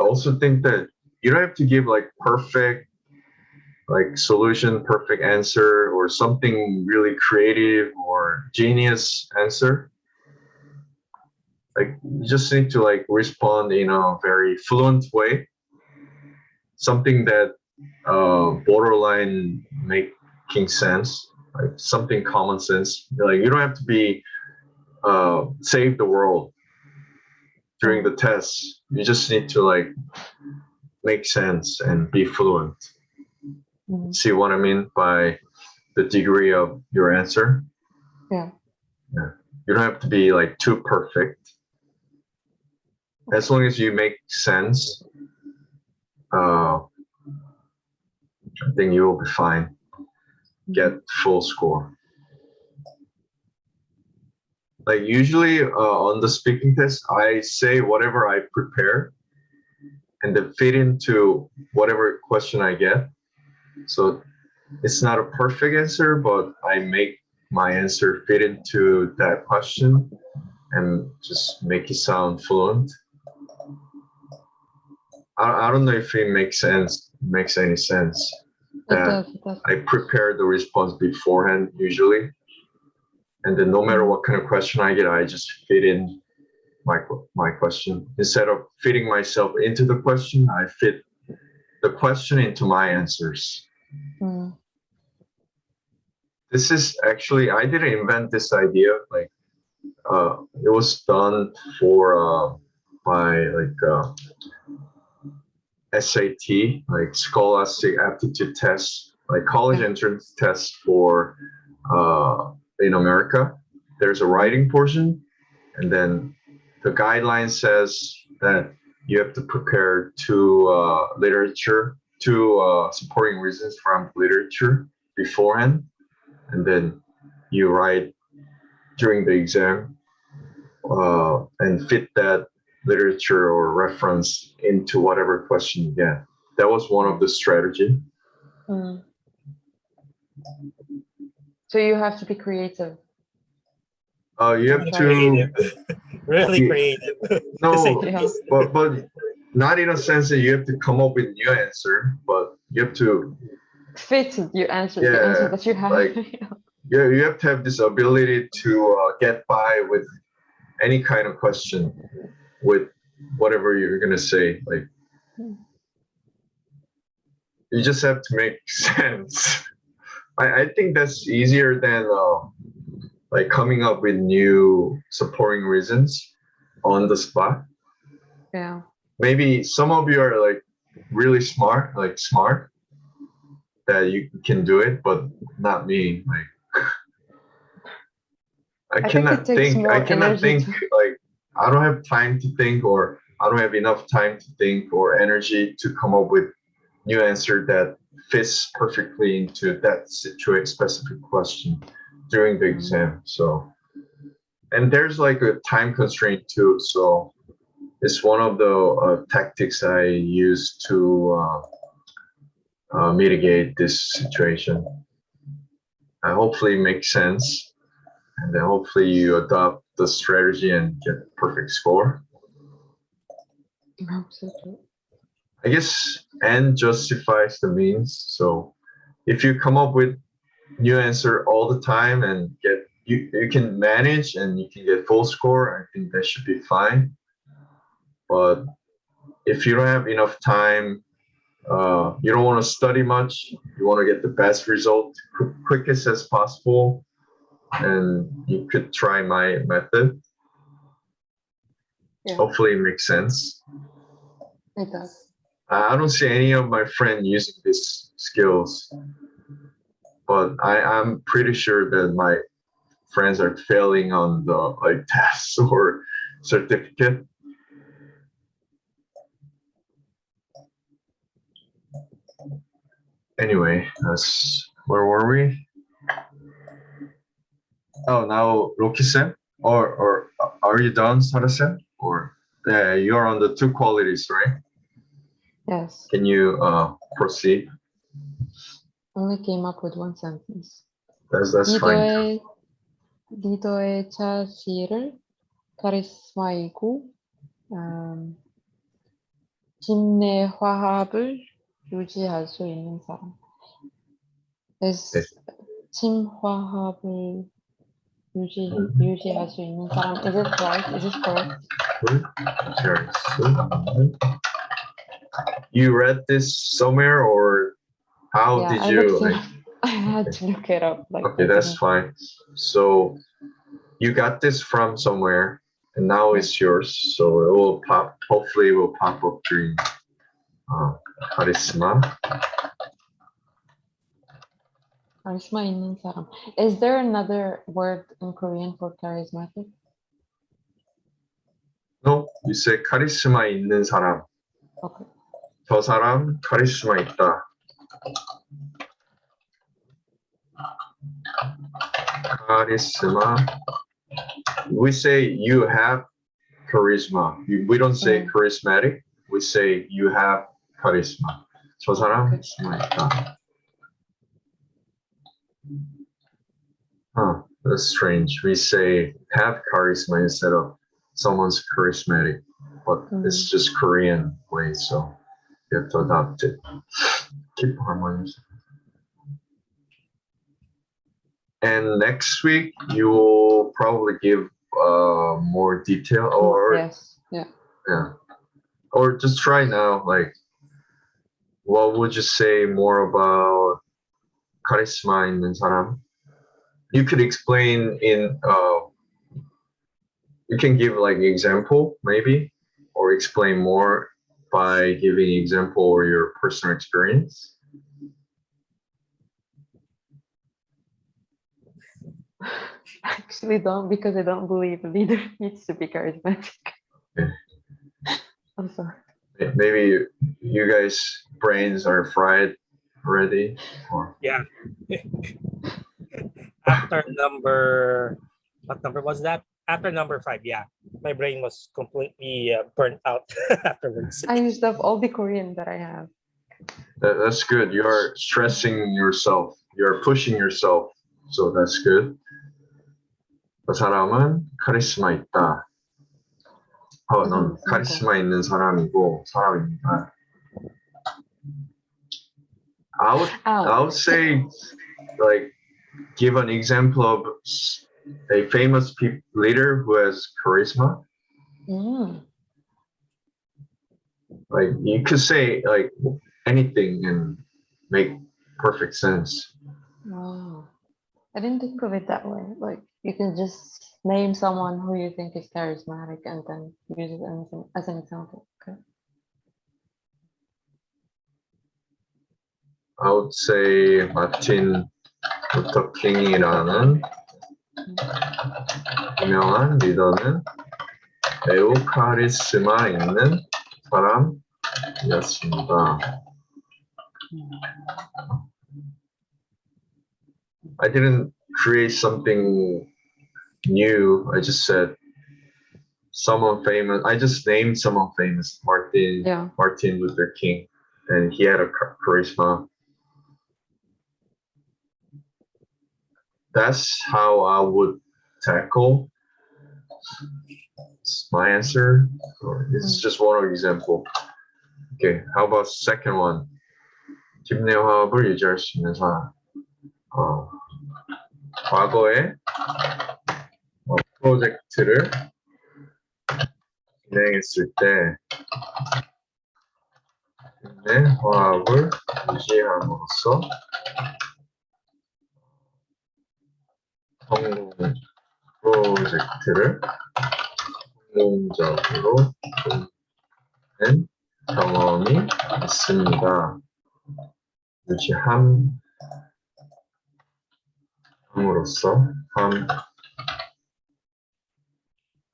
also think that you don't have to give like perfect like solution, perfect answer, or something really creative or genius answer. Like you just need to like respond in a very fluent way, something that borderline making sense, like something common sense. Like you don't have to be save the world during the tests. You just need to like make sense and be fluent. Mhm. See what I mean by the degree of your answer? Yeah. You don't have to be like too perfect. As long as you make sense, I think you will be fine. Get full score. Like usually on the speaking test, I say whatever I prepare and then fit into whatever question I get. So it's not a perfect answer, but I make my answer fit into that question and just make it sound fluent. I don't know if it makes any sense. It does. I prepare the response beforehand usually, and then no matter what kind of question I get, I just fit in my question. Instead of fitting myself into the question, I fit the question into my answers. Mm. This is actually, I didn't invent this idea. Like it was done for by like SAT, like Scholastic Aptitude Test, like college Yeah. entrance test for in America. There's a writing portion, and then the guideline says that you have to prepare two supporting reasons from literature beforehand, and then you write during the exam and fit that literature or reference into whatever question you get. That was one of the strategy. Mm. So you have to be creative. You have Really to creative. Really Yeah. creative. no, Yeah. but not in a sense that you have to come up with a new answer, but you have to Fit your answer, the Yeah, answer that you have. like- you have to have this ability to get by with any kind of question with whatever you're gonna say. Like you just have to make sense. I think that's easier than like coming up with new supporting reasons on the spot. Yeah. Maybe some of you are like really smart, that you can do it, but not me. Like I think cannot it takes think. more I cannot energy think. Like I don't have time to think, or I don't have enough time to think or energy to come up with new answer that fits perfectly into that specific question during the exam. So, and there's like a time constraint too. So it's one of the tactics I use to mitigate this situation. And hopefully it makes sense. And then hopefully you adopt the strategy and get perfect score. Absolutely. I guess end justifies the means. So if you come up with new answer all the time and you can manage and you can get full score, I think that should be fine. But if you don't have enough time, you don't want to study much, you want to get the best result quickest as possible, and you could try my method. Yeah. Hopefully it makes sense. It does. I don't see any of my friends using these skills, but I'm pretty sure that my friends are failing on the like tests or certificate. Anyway, where were we? Oh, now Roki-san, or are you done, Sara-san? Or yeah, you're on the two qualities, right? Yes. Can you proceed? Only came up with one sentence. That's fine. 리더의 자질을 카리스마이고 팀 내 화합을 유지할 수 있는 사람. Is 네. 팀 화합을 유지할 수 있는 사람. Is it right? Is it correct? You read this somewhere, or how Yeah, did I you? looked it Like, up. I had to look it up. Like, okay, I that's didn't- fine. So you got this from somewhere, and now it's yours. So it will pop. Hopefully, it will pop up during charisma. Charisma 있는 사람. Is there another word in Korean for charismatic? No, you say 카리스마 있는 사람. Okay. 저 사람 카리스마 있다. Charisma. We say you have charisma. We don't say charismatic. We say you have charisma. 저 사람 카리스마 있다. Huh, that's strange. We say have charisma instead of someone's charismatic, but it's just Korean way, so you have to adopt it. Keep harmonious. And next week you will probably give more detail, or Yes. Yeah. yeah, or just try now. Like, what would you say more about 카리스마 있는 사람? You could explain in you can give like example maybe, or explain more by giving example or your personal experience. Actually, don't, because I don't believe a leader needs to be charismatic. Okay. I'm sorry. Maybe you guys' brains are fried already. Or Yeah. After number, what number was that? After number 5, yeah, my brain was completely burnt out afterwards. I used up all the Korean that I have. that's good. You're stressing yourself. You're pushing yourself. So that's good. 그 사람은 카리스마 있다. 넌 simple. 카리스마 있는 사람이고 사람입니다. I would say, like, give an example of a famous leader who has charisma. Mm. Like, you could say like anything and make perfect sense. Wow. I didn't think of it that way. Like, you can just name someone who you think is charismatic and then use it as an example. Okay. I would say 마틴 루터 킹이라는 유명한 리더는 매우 카리스마 있는 사람이었습니다. I didn't create something new. I just said someone famous. I just named someone famous, Martin Luther King, and he had a charisma. That's how I would tackle my answer. It's just one example. Okay, how about second one? 팀 내 화합을 유지할 수 있는 사람. 과거에 프로젝트를 진행했을 때 팀 내 화합을 유지함으로써 성공 프로젝트를 성공적으로 끝낸 경험이 있습니다. 유지함으로써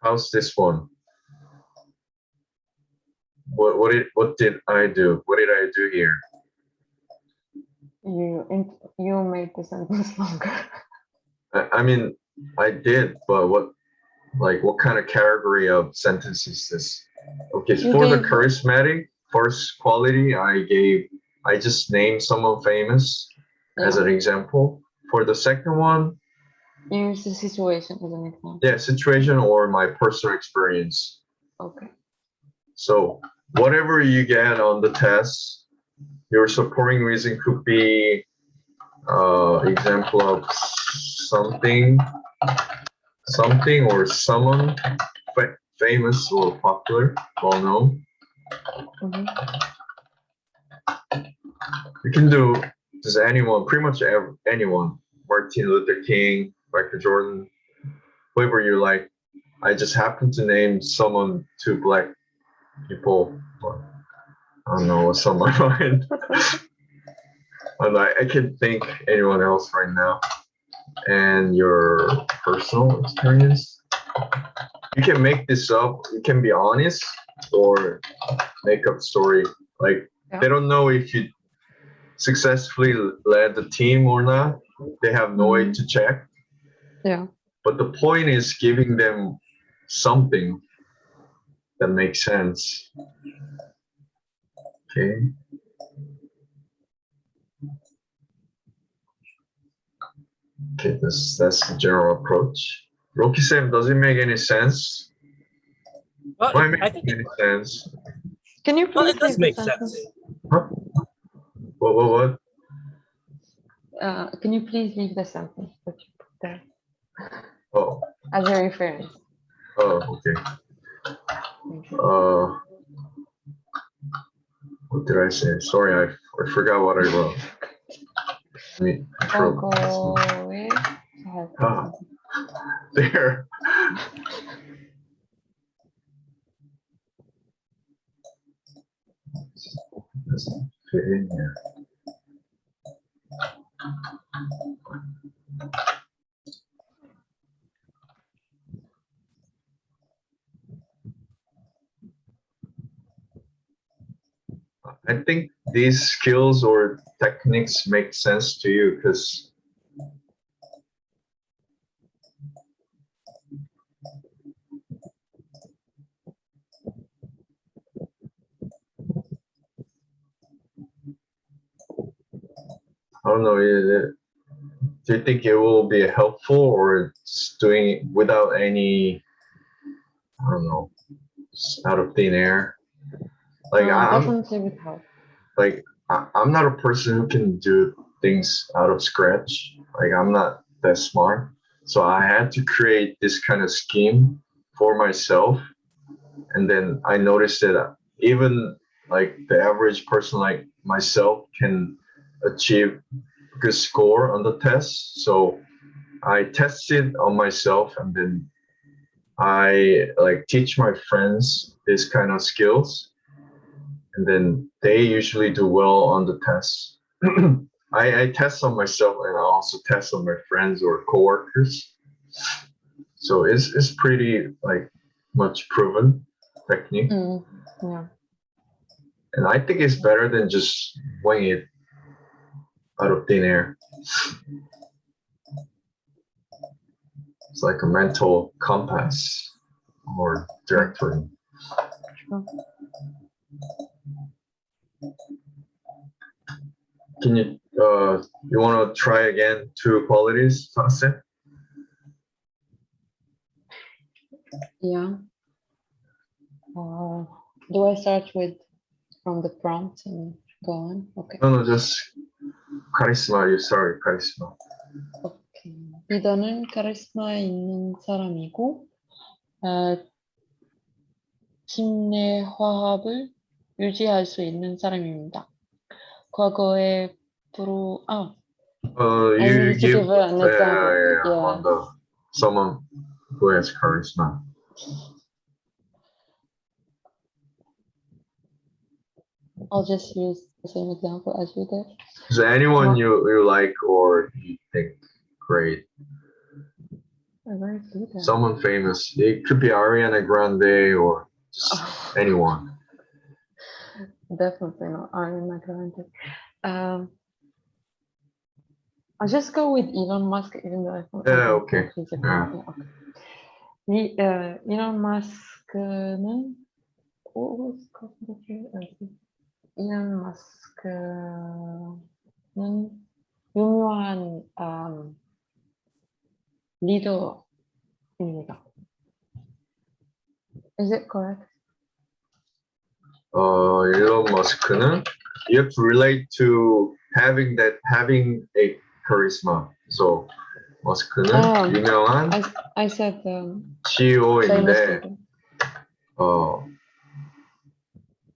How's this one? What did I do? What did I do here? You made the sentence longer. I mean, I did, but what kind of category of sentence is this? Okay, for the charismatic first quality, I just named someone famous as an example. For the second one, use the situation as an example. Yeah, situation or my personal experience. Okay. So whatever you get on the test, your supporting reason could be example of something or someone famous or popular, well known. You can do just anyone, pretty much anyone. Martin Luther King, Michael Jordan, whoever you like. I just happen to name two black people. But I don't know what's on my mind. I can't think anyone else right now. And your personal experience. You can make this up. You can be honest or make up story. Like they don't know if you successfully led the team or not. They have no way to check. Yeah. But the point is giving them something that makes sense. Okay. Okay, that's the general approach. Rocky Sam, does it make any sense? Well, Why make I think any sense? Can you please it does make sense. Huh? What? Can you please leave the sentence that you put there? Oh. As a reference. Oh, okay. What did I say? Sorry, I forgot what I wrote. There. Let's fit in here. I think these skills or techniques make sense to you because I don't know. Do you think it will be helpful or it's doing it without any, I don't know, out of thin air? Like I'm definitely would help. like I'm not a person who can do things out of scratch. Like I'm not that smart. So I had to create this kind of scheme for myself. And then I noticed that even like the average person like myself can achieve a good score on the test. So I tested on myself and then I like teach my friends this kind of skills and then they usually do well on the tests. I test on myself and I also test on my friends or coworkers. So it's pretty like much proven technique. Yeah. And I think it's better than just wing it out of thin air. It's like a mental compass or directory. Sure. Can you want to try again two qualities, Tase? Yeah. Do I start with from the prompt and go on? Okay. No, just charisma. You sorry, charisma. 오케이. 리더는 카리스마 있는 사람이고, 팀 내 화합을 유지할 수 있는 사람입니다. 과거에 I You needed to give give an example. on the someone who has charisma. I'll just use the same example as you did. Is there anyone you like or you think great? Someone famous. It could be Ariana Grande or just anyone. Definitely not Ariana Grande. I'll just go with Elon Musk, even though I thought okay. he's a great Elon Musk는 what was Elon Musk는 유명한 리더입니다. Is it correct? Elon Musk는 you have to relate to having a charisma. So Musk는 유명한 I said CEO인데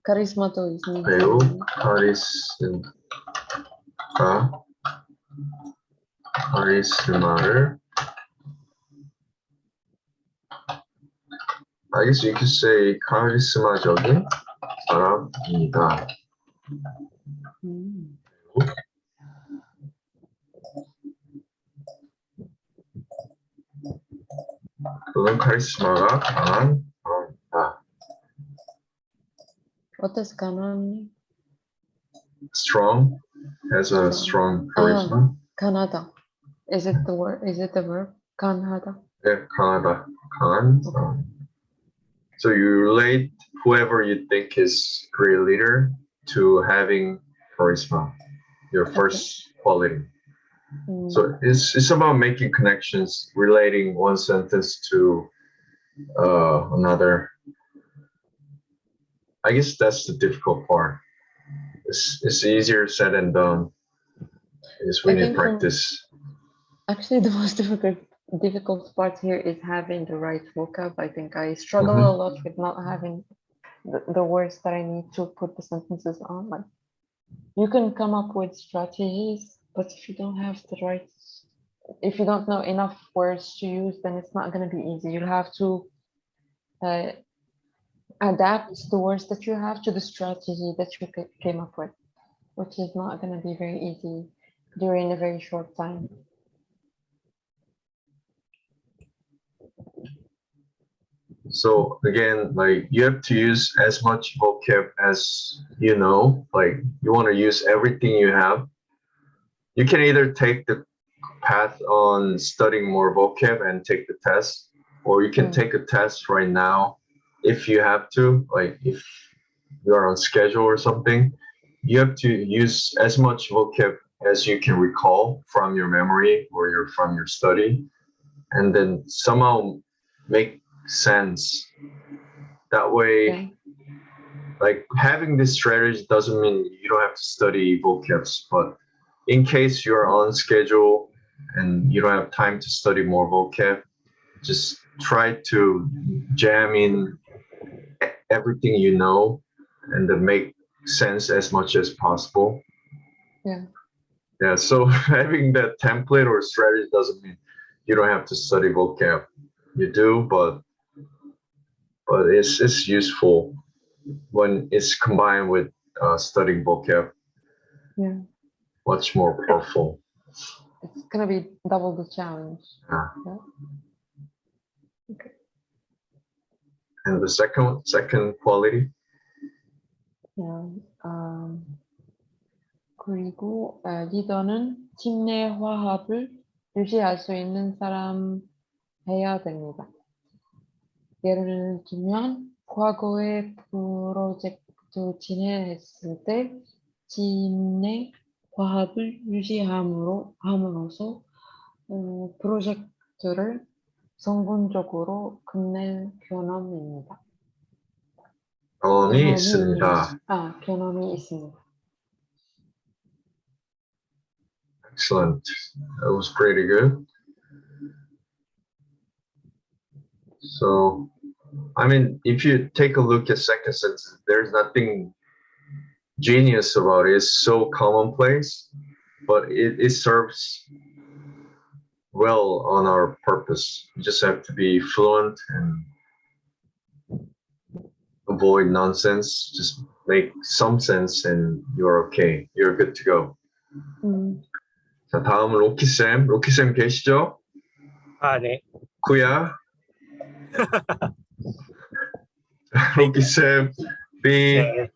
카리스마도 있는 배우 카리스마를 I guess you could say 카리스마적인 사람입니다. 그는 카리스마가 강한 사람이다. What does 강한? Strong, has a strong charisma. 강하다. Is it the word? Is it the verb? 강하다. 네, 강하다. 강한 사람. So you relate whoever you think is great leader to having charisma, your first quality. So it's about making connections, relating one sentence to another. I guess that's the difficult part. It's easier said than done. It's when you practice. Actually, the most difficult part here is having the right vocab. I think I struggle a lot with not having the words that I need to put the sentences on. Like, you can come up with strategies, but if you don't have the right, if you don't know enough words to use, then it's not going to be easy. You'll have to adapt the words that you have to the strategy that you came up with, which is not going to be very easy during a very short time. So again, like you have to use as much vocab as you know. Like you want to use everything you have. You can either take the path on studying more vocab and take the test, or you can take a test right now if you have to. Like if you are on schedule or something, you have to use as much vocab as you can recall from your memory or from your study, and then somehow make sense. That way, Yeah. like having this strategy doesn't mean you don't have to study vocabs, but in case you're on schedule and you don't have time to study more vocab, just try to jam in everything you know and then make sense as much as possible. Yeah. Yeah, so having that template or strategy doesn't mean you don't have to study vocab. You do, but it's useful when it's combined with studying vocab. Yeah. Much more powerful. It's gonna be double the challenge. Yeah. Yeah. Okay. And the second quality. Yeah. 그리고 리더는 팀 내 화합을 유지할 수 있는 사람 해야 됩니다. 예를 들면 과거에 프로젝트 진행했을 때 팀 내 화합을 함으로써 프로젝트를 성공적으로 끝낼 경험입니다. 경험이 있습니다. 경험이 있습니다. Excellent. That was pretty good. So, I mean, if you take a look at second sentence, there's nothing genius about it. It's so commonplace, but it serves well on our purpose. You just have to be fluent and avoid nonsense. Just make some sense and you're okay. You're good to go. 자, 다음은 로키쌤. 로키쌤 계시죠? 네. 구야. 로키쌤, B. 네.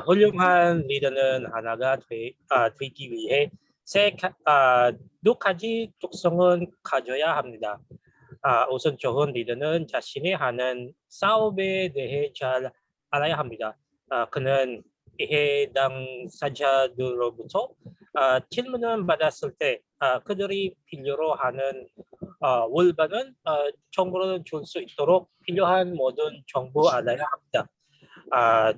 훌륭한 리더는 하나가 되기 위해 두 가지 특성은 가져야 합니다. 우선 좋은 리더는 자신이 하는 사업에 대해 잘 알아야 합니다. 그는 이해 당사자들로부터 질문을 받았을 때 그들이 필요로 하는 올바른 정보를 줄 수 있도록 필요한 모든 정보 알아야 합니다.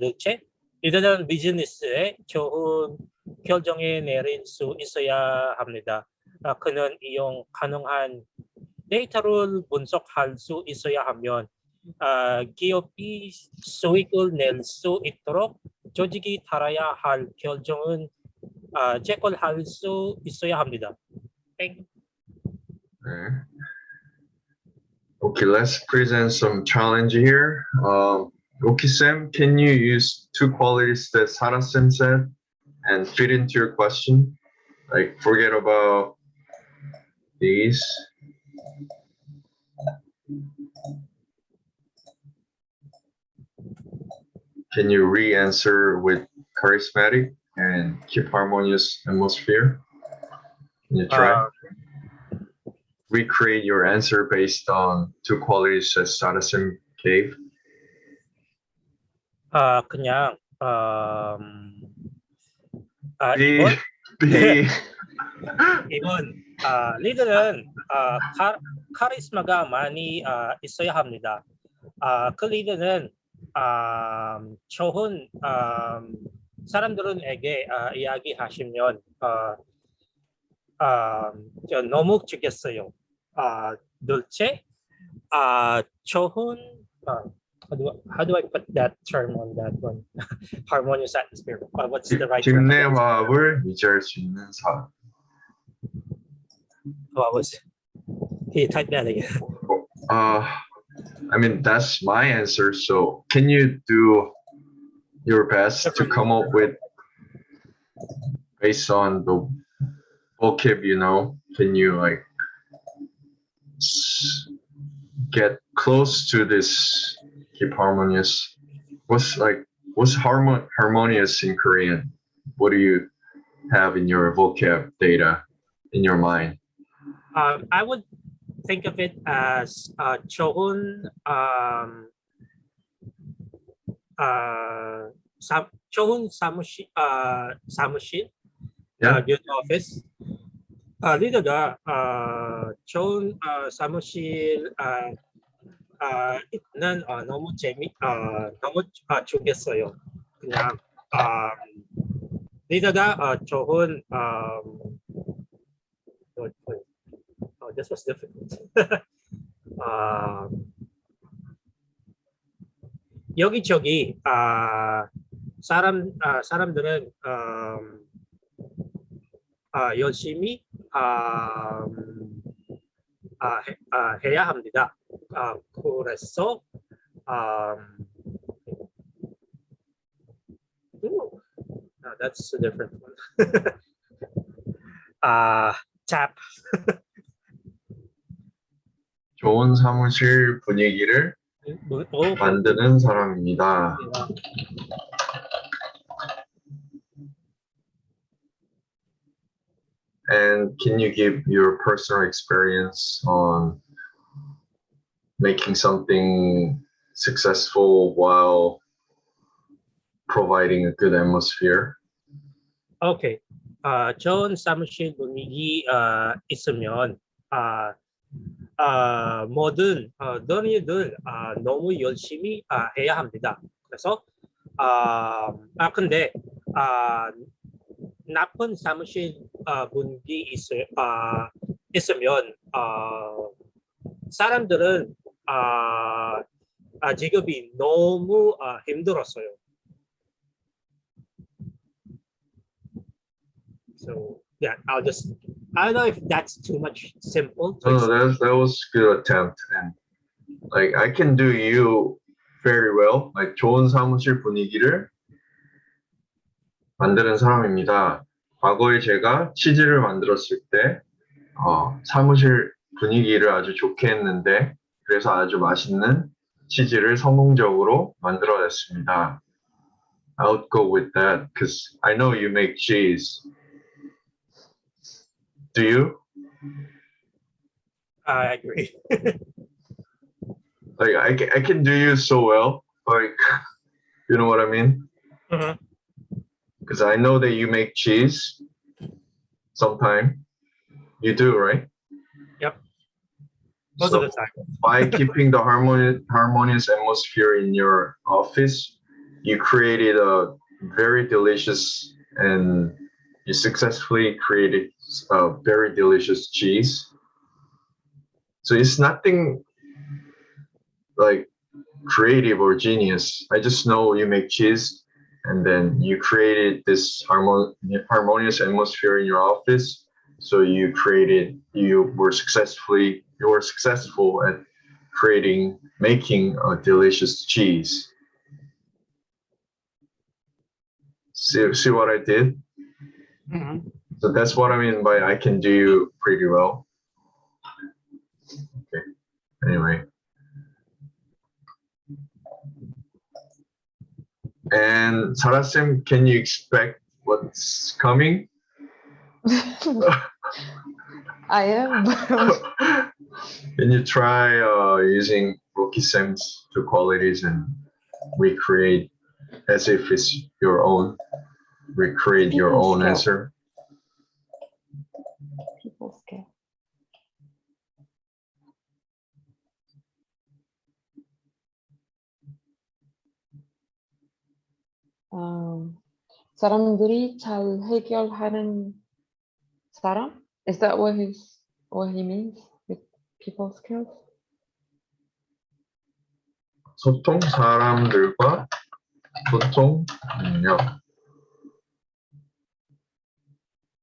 둘째, 리더는 비즈니스에 좋은 결정을 내릴 수 있어야 합니다. 그는 이용 가능한 데이터를 분석할 수 있어야 하면 기업이 수익을 낼 수 있도록 조직이 따라야 할 결정은 제거할 수 있어야 합니다. Okay, let's present some challenge here. Roki-sim, can you use two qualities that Sara-sim said and fit into your question? Like, forget about these. Can you re-answer with charismatic and keep harmonious atmosphere? Can you try? Recreate your answer based on two qualities that Sara-sim gave. 그냥 이건 리더는 카리스마가 많이 있어야 합니다. 그 리더는 좋은 사람들에게 이야기하시면 너무 좋겠어요. 둘째, 좋은 how do I put that term on that one? Harmonious atmosphere. What's the right term? 팀 내 화합을 유지할 수 있는 사람. What was? Can you type that again? I mean, that's my answer. So can you do your best to come up with based on the vocab, you know? Can you like get close to this, keep harmonious. What's harmonious in Korean? What do you have in your vocab data in your mind? I would think of it as 좋은 좋은 사무실 Yeah. good office 리더가 좋은 사무실 있는 너무 너무 좋겠어요. 그냥 리더가 좋은 this was difficult. 여기저기 사람들은 열심히 해야 합니다. 그래서 that's a different one. tap. 좋은 사무실 분위기를 만드는 사람입니다. And can you give your personal experience on making something successful while providing a good atmosphere? Okay. 좋은 사무실 분위기 있으면 모든 너희들 너무 열심히 해야 합니다. 그래서 근데 나쁜 사무실 분위기 있으면 사람들은 직업이 너무 힘들었어요. So yeah, I don't know if that's too much simple. No, that was a good attempt, and like I can do you very well. Like 좋은 사무실 분위기를 만드는 사람입니다. 과거에 제가 치즈를 만들었을 때 사무실 분위기를 아주 좋게 했는데 그래서 아주 맛있는 치즈를 성공적으로 만들어냈습니다. I would go with that because I know you make cheese. Do you? I agree. Like I can do you so well. Like you know what I mean? Because I know that you make cheese sometime. You do, right? Yep. Most of the time. By keeping the harmonious atmosphere in your office, you created a very delicious and you successfully created a very delicious cheese. So it's nothing like creative or genius. I just know you make cheese and then you created this harmonious atmosphere in your office. So you were successful at making a delicious cheese. See what I did? Mm-hmm. So that's what I mean by I can do you pretty well. Okay. Anyway. And Sarah-sim, can you expect what's coming? I am. Can you try using Rocky-Sam's two qualities and recreate as if it's your own? Recreate your own answer. People scale. 사람들이 잘 해결하는 사람? Is that what he means with people skills? 소통, 사람들과 소통 능력.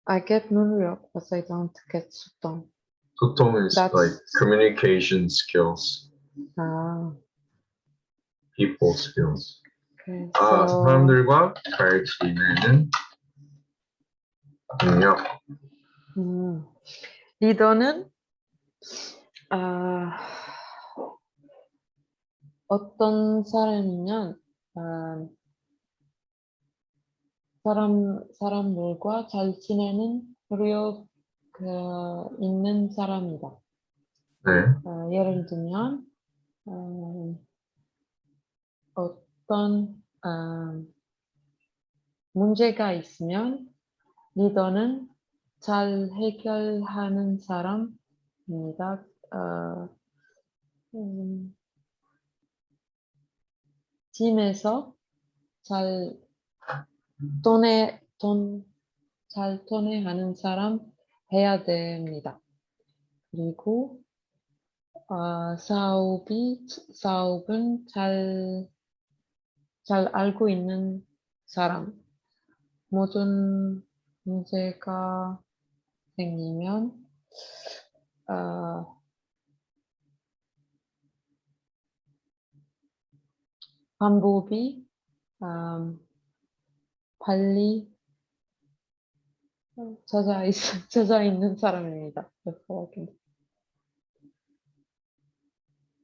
I get 능력, but I don't get 소통. 소통 is like communication skills, people skills. Okay, so 사람들과 잘 지내는 능력. 리더는 어떤 사람이면 사람들과 잘 지내는 의욕 있는 사람이다. 네. 예를 들면 어떤 문제가 있으면 리더는 잘 해결하는 사람입니다. 팀에서 잘 잘 토해하는 사람 해야 됩니다. 그리고 사업은 잘 알고 있는 사람. 모든 문제가 생기면 방법이 빨리 찾아 있는 사람입니다. That's all I can do.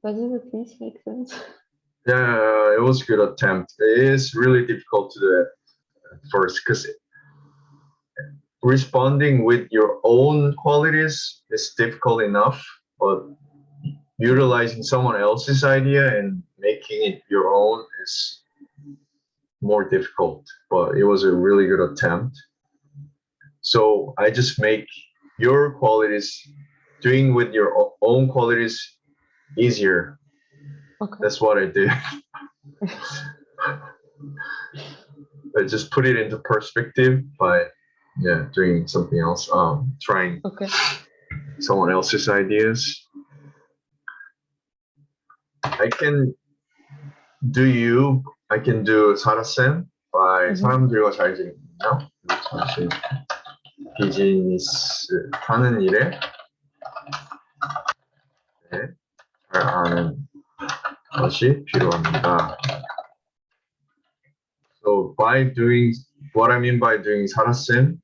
Does it at least make sense? Yeah, it was a good attempt. It is really difficult to do it at first because responding with your own qualities is difficult enough, but utilizing someone else's idea and making it your own is more difficult. But it was a really good attempt. So I just make your qualities, doing with your own qualities easier. Okay. That's what I did. I just put it into perspective by doing something else, trying someone else's ideas. I can do 사라쌤 by 사람들과 잘 지내며 사실 비즈니스 하는 일에 잘 아는 것이 필요합니다. So by doing what I mean by doing 사라쌤,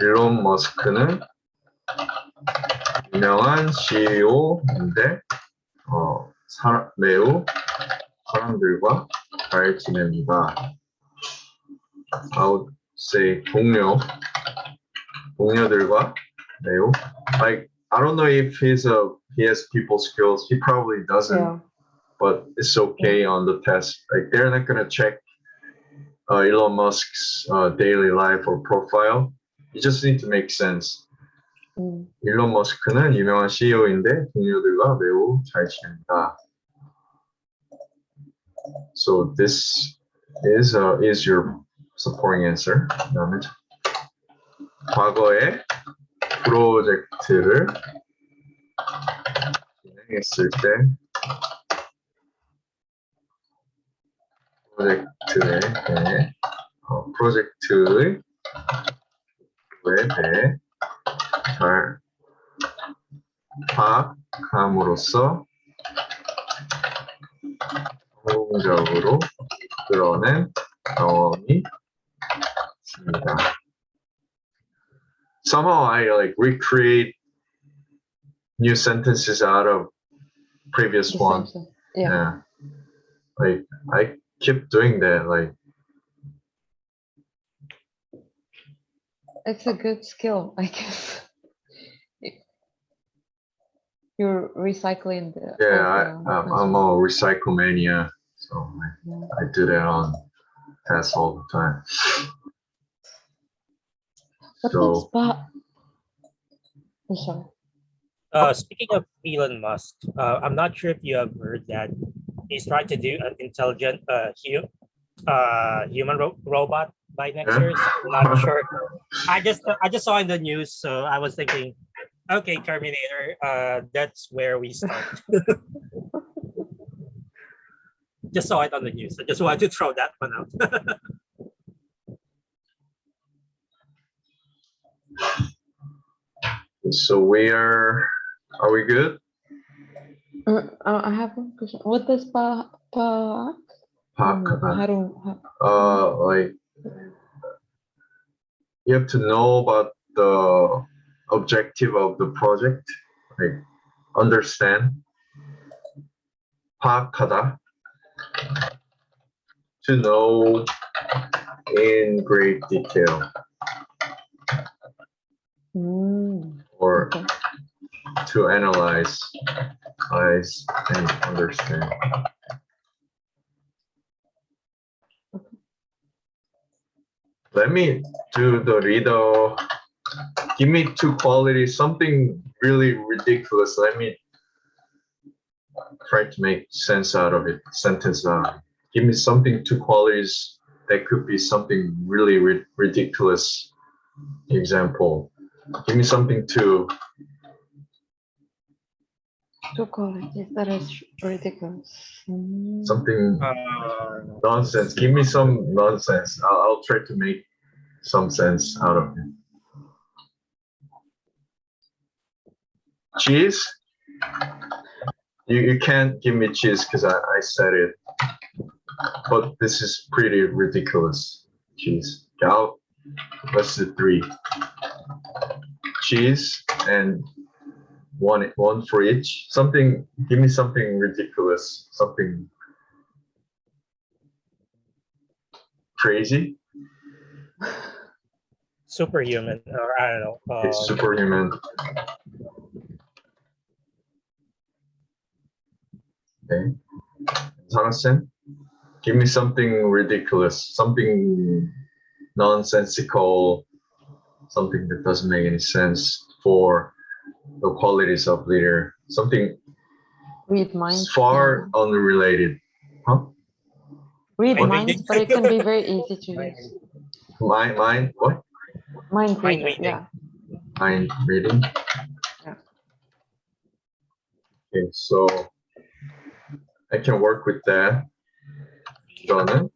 일론 머스크는 유명한 CEO인데 매우 사람들과 잘 지냅니다. I would say 동료들과 매우 like I don't know if he has people skills. He probably doesn't, but it's okay on the test. Like they're not gonna check Elon Musk's daily life or profile. You just need to make sense. 일론 머스크는 유명한 CEO인데 동료들과 매우 잘 지냅니다. So this is your supporting answer. 그다음에 과거에 프로젝트를 진행했을 때 프로젝트의 대해 잘 파악함으로써 성공적으로 이끌어낸 경험이 있습니다. Somehow I like recreate new sentences out of previous one. Yeah. Like I keep doing that. Like it's a good skill, I guess. You're recycling the. I'm a recycle mania, so I do that on tests all the time. Speaking of Elon Musk, I'm not sure if you have heard that he's trying to do an intelligent human robot by next year. So I'm not sure. I just saw in the news, so I was thinking, okay, Terminator, that's where we start. Just saw it on the news. I just wanted to throw that one out. So are we good? I have one question. What does PAC? Like you have to know about the objective of the project, like understand. 파악하다. To know in great detail. Or Okay. to analyze and understand. Let me do the riddle. Give me two qualities, something really ridiculous. Let me try to make sense out of it, sentence out of it. Give me something, two qualities that could be something really ridiculous. Example. Give me something to Two qualities that is ridiculous. something nonsense. Give me some nonsense. I'll try to make some sense out of it. Cheese? You can't give me cheese because I said it. But this is pretty ridiculous. Cheese. Let's do three. Cheese and one for each. Give me something ridiculous. Something crazy. Superhuman, or I don't know. It's superhuman. Okay. Jonathan, give me something ridiculous, something nonsensical, something that doesn't make any sense for the qualities of leader. Something Read minds. far unrelated. Huh? Read Mind minds, reading. but it can be very easy to use. Mind what? Mind reading, reading. yeah. Mind reading. Yeah. Okay, so I can work with that. 이거는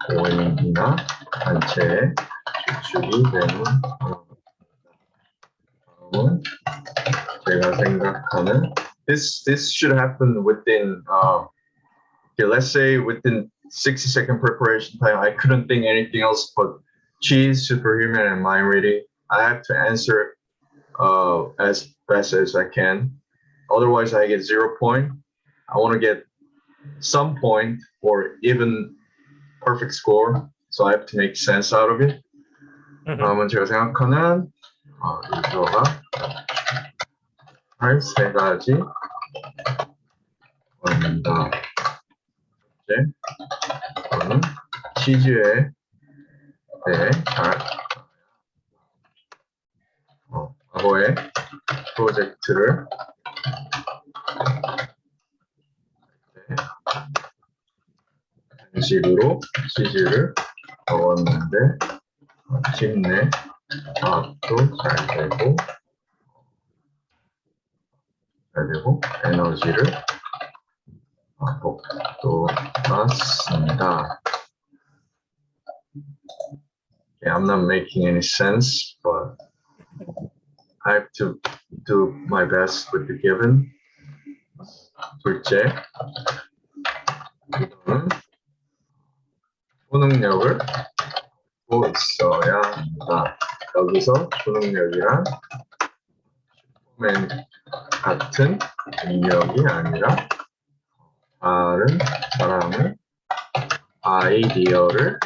개인이나 단체의 주축이 되는 다음은 제가 생각하는 this should happen within okay, let's say within 60-second preparation time. I couldn't think anything else but cheese, superhuman, and mind reading. I have to answer as best as I can. Otherwise, I get 0 point. I want to get some point or even perfect score. So I have to make sense out of it. 다음은 제가 생각하는 리더가 할 세 가지 원다. 이제 저는 치즈에 대해 과거의 프로젝트를 간식으로 치즈를 먹었는데 힘내 과학도 잘 되고 에너지를 돋았습니다. Okay, I'm not making any sense, but I have to do my best with the given. 둘째, 이거는 초능력을 갖고 있어야 합니다. 여기서 초능력이란 슈퍼맨 같은 능력이 아니라 다른 사람의 아이디어를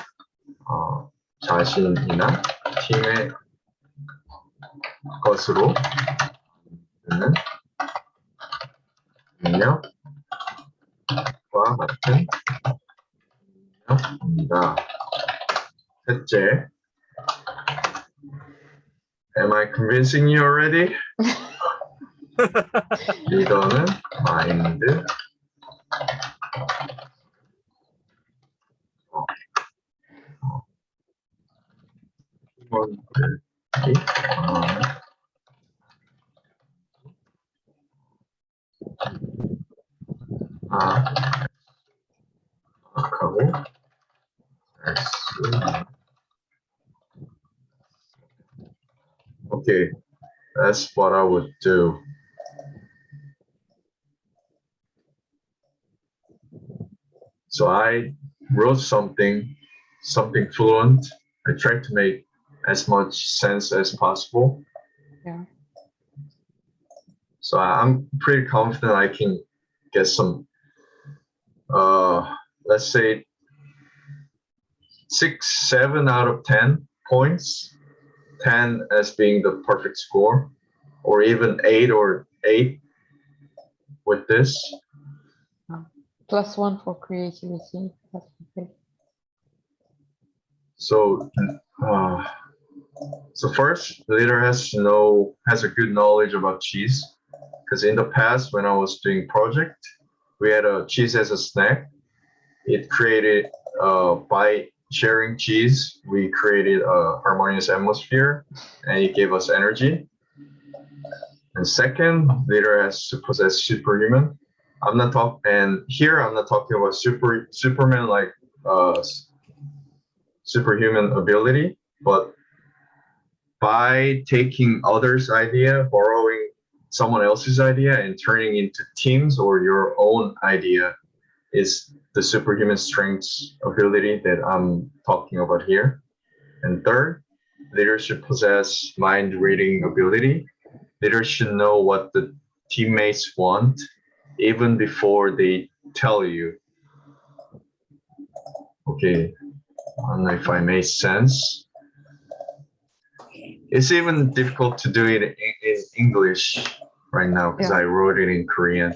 자신이나 팀의 것으로 만드는 능력과 같은 능력입니다. 셋째, am I convincing you already? 리더는 마인드, 팀원들이 파악하고 할 수 있는. Okay, that's what I would do. So I wrote something fluent. I tried to make as much sense as possible. Yeah. So I'm pretty confident I can get some, let's say 6, 7 out of 10 points, 10 as being the perfect score, or even 8 or 8 with this. +1 for creativity. That's okay. So, so first, the leader has a good knowledge about cheese, because in the past when I was doing project, we had a cheese as a snack. It created by sharing cheese, we created a harmonious atmosphere, and it gave us energy. And second, leader has to possess superhuman. I'm not talking about Superman like superhuman ability, but by taking others' idea, borrowing someone else's idea, and turning into teams or your own idea is the superhuman strengths ability that I'm talking about here. And third, leaders should possess mind reading ability. Leaders should know what the teammates want even before they tell you. Okay, I don't know if I made sense. It's even difficult to do it in English right now because I wrote it in Korean.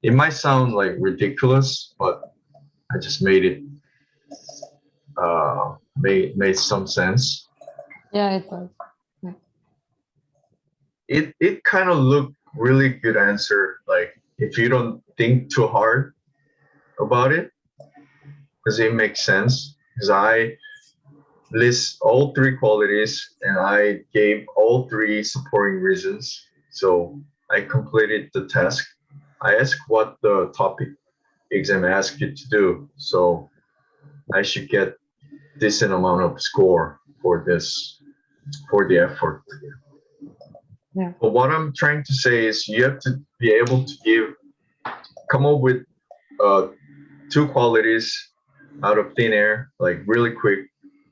It might sound like ridiculous, but I just made it made some sense. Yeah, it does. It kind of looked really good answer, like if you don't think too hard about it, because it makes sense. Because I list all 3 qualities and I gave all 3 supporting reasons. So I completed the task. I asked what the topic exam asked you to do. So I should get decent amount of score for this, for the effort. Yeah. But what I'm trying to say is you have to be able to come up with 2 qualities out of thin air, like really quick,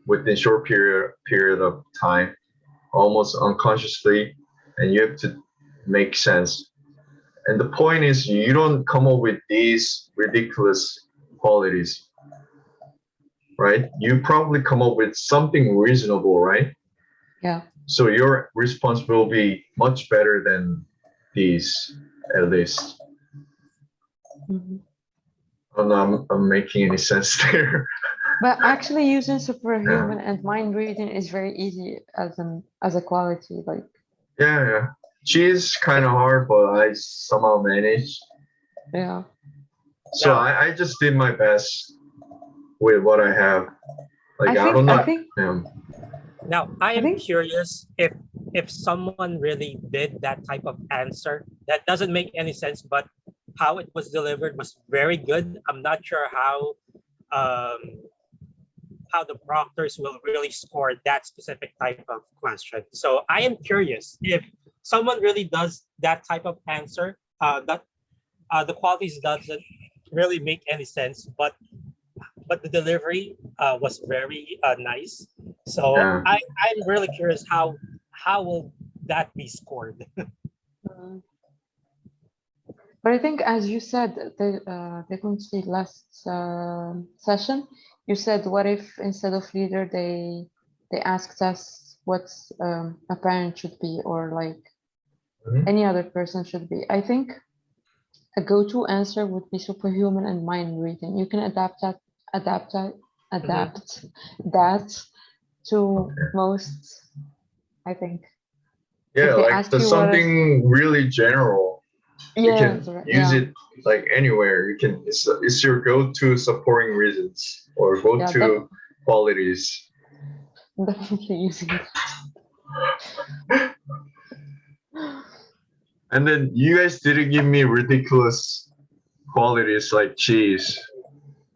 within short period of time, almost unconsciously, and you have to make sense. And the point is, you don't come up with these ridiculous qualities, right? You probably come up with something reasonable, right? Yeah. So your response will be much better than these, at least. Mm-hmm. I don't know, I'm making any sense there. But actually using superhuman and mind reading is very easy as a quality, like. Yeah. Cheese kind of hard, but I somehow managed. Yeah. So I just did my best with what I have. Like I don't know. Now I am curious if someone really did that type of answer that doesn't make any sense, but how it was delivered was very good. I'm not sure how the proctors will really score that specific type of question. So I am curious if someone really does that type of answer, that the qualities doesn't really make any sense, but the delivery was very nice. So I'm really curious how will that be scored? But I think, as you said, the last session, you said, what if instead of leader they asked us what a parent should be, or like any other person should be? I think a go-to answer would be superhuman and mind reading. You can adapt that to most, I think. Yeah, like there's something really general. You can use it like anywhere. You can. It's your go-to supporting reasons or go-to qualities. Definitely using it. And then you guys didn't give me ridiculous qualities like cheese.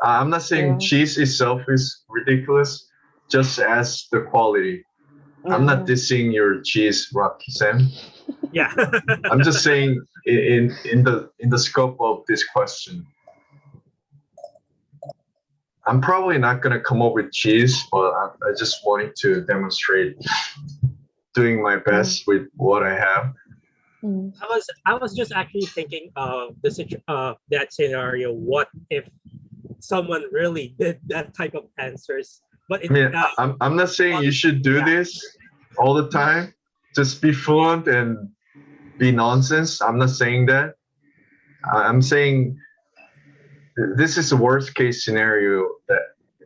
I'm not saying cheese itself is ridiculous, just as the quality. I'm not dissing your cheese, Rocky Sam. Yeah. I'm just saying in the scope of this question. I'm probably not gonna come up with cheese, but I just wanted to demonstrate doing my best with what I have. Mm. I was just actually thinking of that scenario. What if someone really did that type of answers? But I it mean, I'm not saying you should do yeah. this all the time. Just be fluent and be nonsense. I'm not saying that. I'm saying this is the worst case scenario that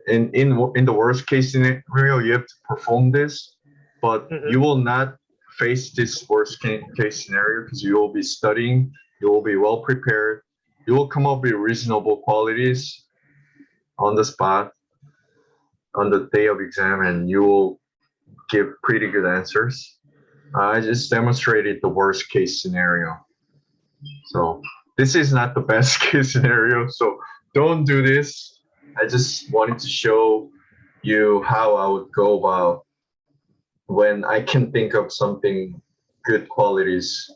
in the worst case scenario you have to perform this, but Mhm. you will not face this worst case scenario because you will be studying, you will be well prepared, you will come up with reasonable qualities on the spot on the day of exam, and you will give pretty good answers. I just demonstrated the worst case scenario. So this is not the best case scenario. So don't do this. I just wanted to show you how I would go about when I can think of something good qualities.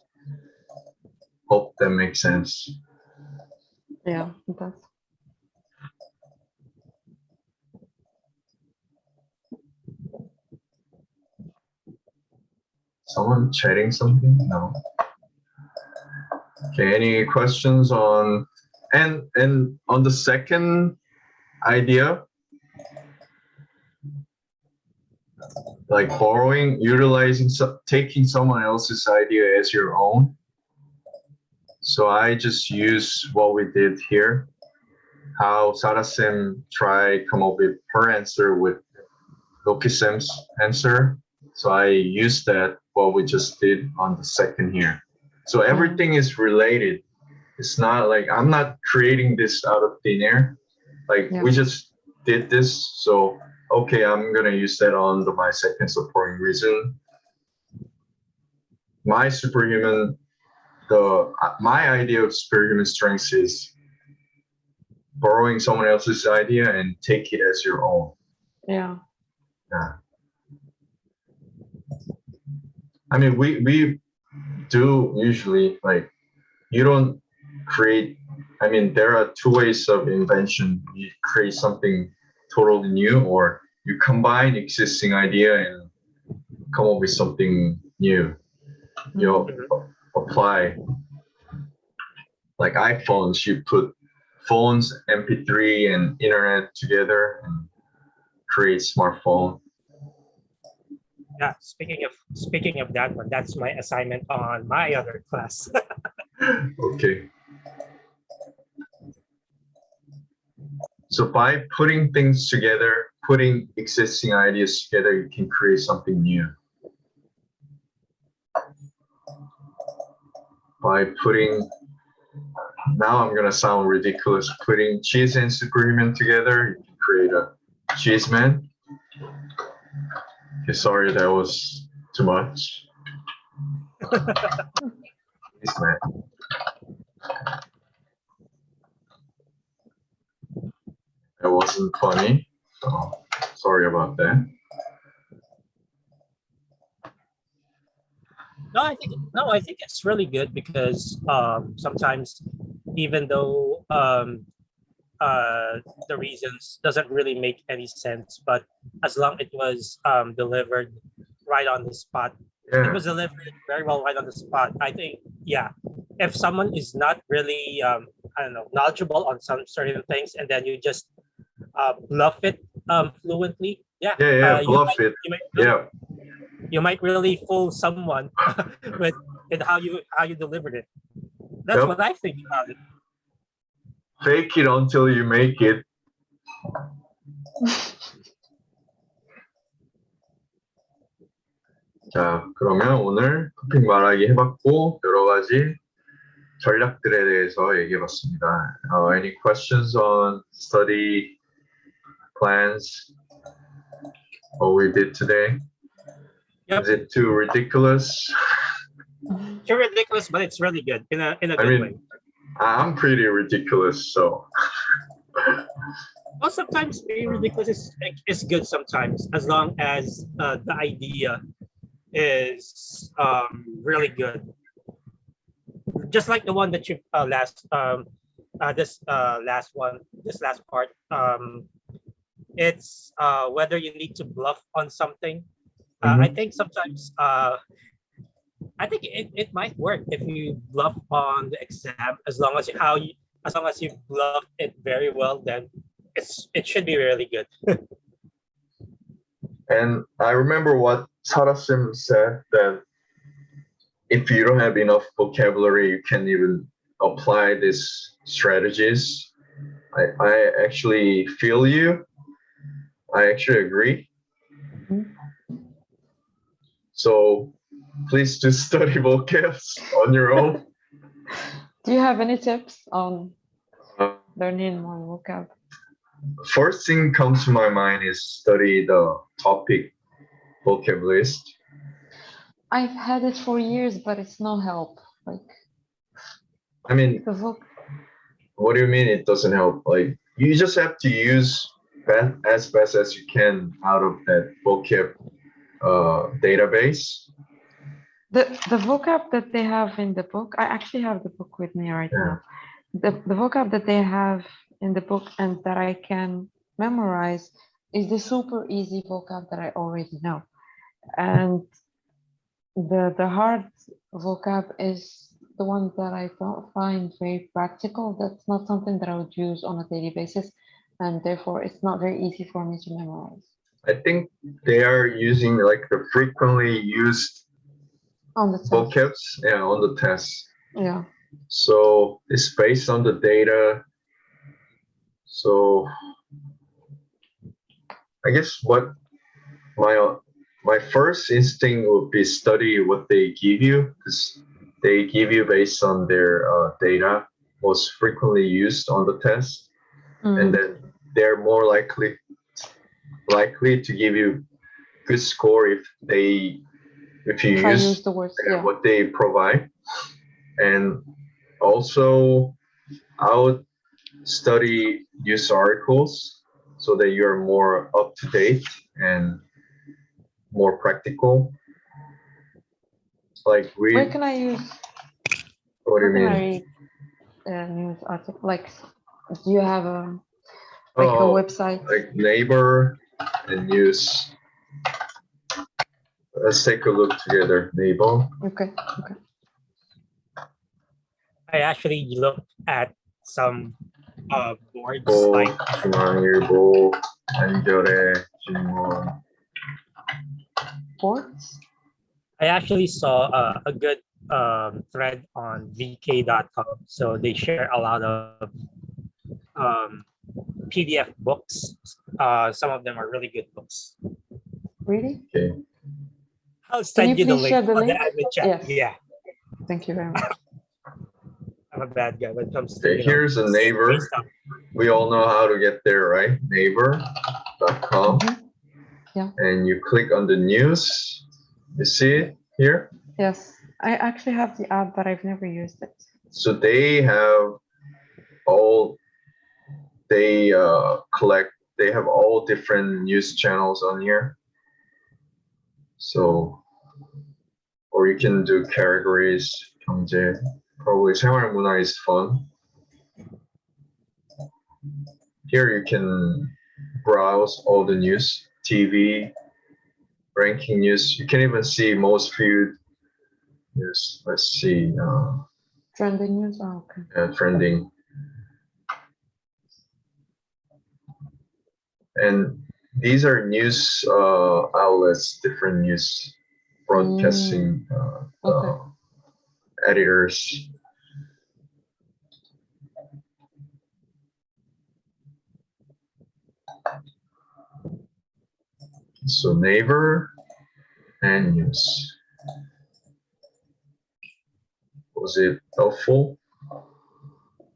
Hope that makes sense. Yeah, it does. Someone chatting something? No. Okay, any questions on and on the second idea, like borrowing, utilizing, taking someone else's idea as your own. So I just use what we did here, how Sarasim tried come up with her answer with Lokisem's answer. So I used that what we just did on the second here. So everything is related. It's not like I'm not creating this out of thin air. Like Yeah. we just did this. So okay, I'm gonna use that on my second supporting reason. My superhuman, my idea of superhuman strengths is borrowing someone else's idea and take it as your own. Yeah. Yeah. I mean, we do usually like you don't create. I mean, there are two ways of invention. You create something totally new, or you combine existing idea and come up with something new. You know, apply like iPhones. You put phones, MP3, and internet together and create smartphone. Yeah, speaking of that one, that's my assignment on my other class. Okay. So by putting things together, putting existing ideas together, you can create something new. By putting, now I'm gonna sound ridiculous, putting cheese and superhuman together, you can create a cheese man. Okay, sorry, that was too much. Cheese man. That wasn't funny, so sorry about that. I think it's really good because sometimes even though the reasons doesn't really make any sense, but as long it was delivered right on the spot, it Yeah, was delivered very well right on the spot. I think, yeah, if someone is not really I don't know, knowledgeable on some certain things, and then you just bluff it fluently, yeah, yeah, bluff it. you might really Yeah, you might really fool someone with how you delivered it. That's yep. what I think about it. Fake it until you make it. 자, 그러면 오늘 토픽 말하기 해봤고 여러 가지 전략들에 대해서 얘기해봤습니다. Any questions on study plans? What we did today? Yep. Is it too ridiculous? You're ridiculous, but it's really good in a I good mean, way. I'm pretty ridiculous, so Well, sometimes being ridiculous is good sometimes, as long as the idea is really good. Just like the one that you this last part. It's whether you need to bluff on something. I think sometimes I think it might work if you bluff on the exam, as long as you bluff it very well, then it should be really good. And I remember what Sarasim said that if you don't have enough vocabulary, you can't even apply these strategies. I actually feel you. I actually agree. Mhm. So please do study vocabs on your own. Do you have any tips on Uh, learning more vocab? First thing comes to my mind is study the topic vocab list. I've had it for years, but it's no help. Like I mean, the voc what do you mean it doesn't help? Like you just have to use as best as you can out of that vocab database. the vocab that they have in the book, I actually have the book with me right Yeah. now. The vocab that they have in the book and that I can memorize is the super easy vocab that I already know. And the hard vocab is the one that I don't find very practical. That's not something that I would use on a daily basis, and therefore it's not very easy for me to memorize. I think they are using like the frequently used On the test. vocabs, yeah, on the test. Yeah. So it's based on the data. So I guess what my first instinct would be study what they give you, because they give you based on their data most frequently used on the test, and then they're more likely to give you good score if you If I use use the words, yeah. what they provide. And also I would study news articles so that you're more up to date and more practical. Like Where read. can I use? What do you Where can I mean? read news article? Like, do you have a a website? Like Neighbor and News. Let's take a look together. Neighbor. Okay. Okay. I actually looked at some boards 보, like 중앙일보, 한겨레, 신문. Boards? I actually saw a good thread on vk.com. So they share a lot of PDF books. Some of them are really good books. Really? Okay. I'll Can you send you the please share link the on the link? admin chat. Yes. Yeah, Thank you very much. I'm a bad guy when it comes to Okay, here's a Neighbor. stuff. We all know how to get there, right? Neighbor.com. Yeah. And you click on the news. You see it here? Yes. I actually have the app, but I've never used it. So they have all, they have all different news channels on here. So, or you can do categories, 경제, probably 생활문화 is fun. Here you can browse all the news, TV, ranking news. You can even see most viewed news. Let's see, Trending news? Oh, okay. trending. And these are news outlets, different news broadcasting Okay. editors. So Neighbor and news. Was it helpful?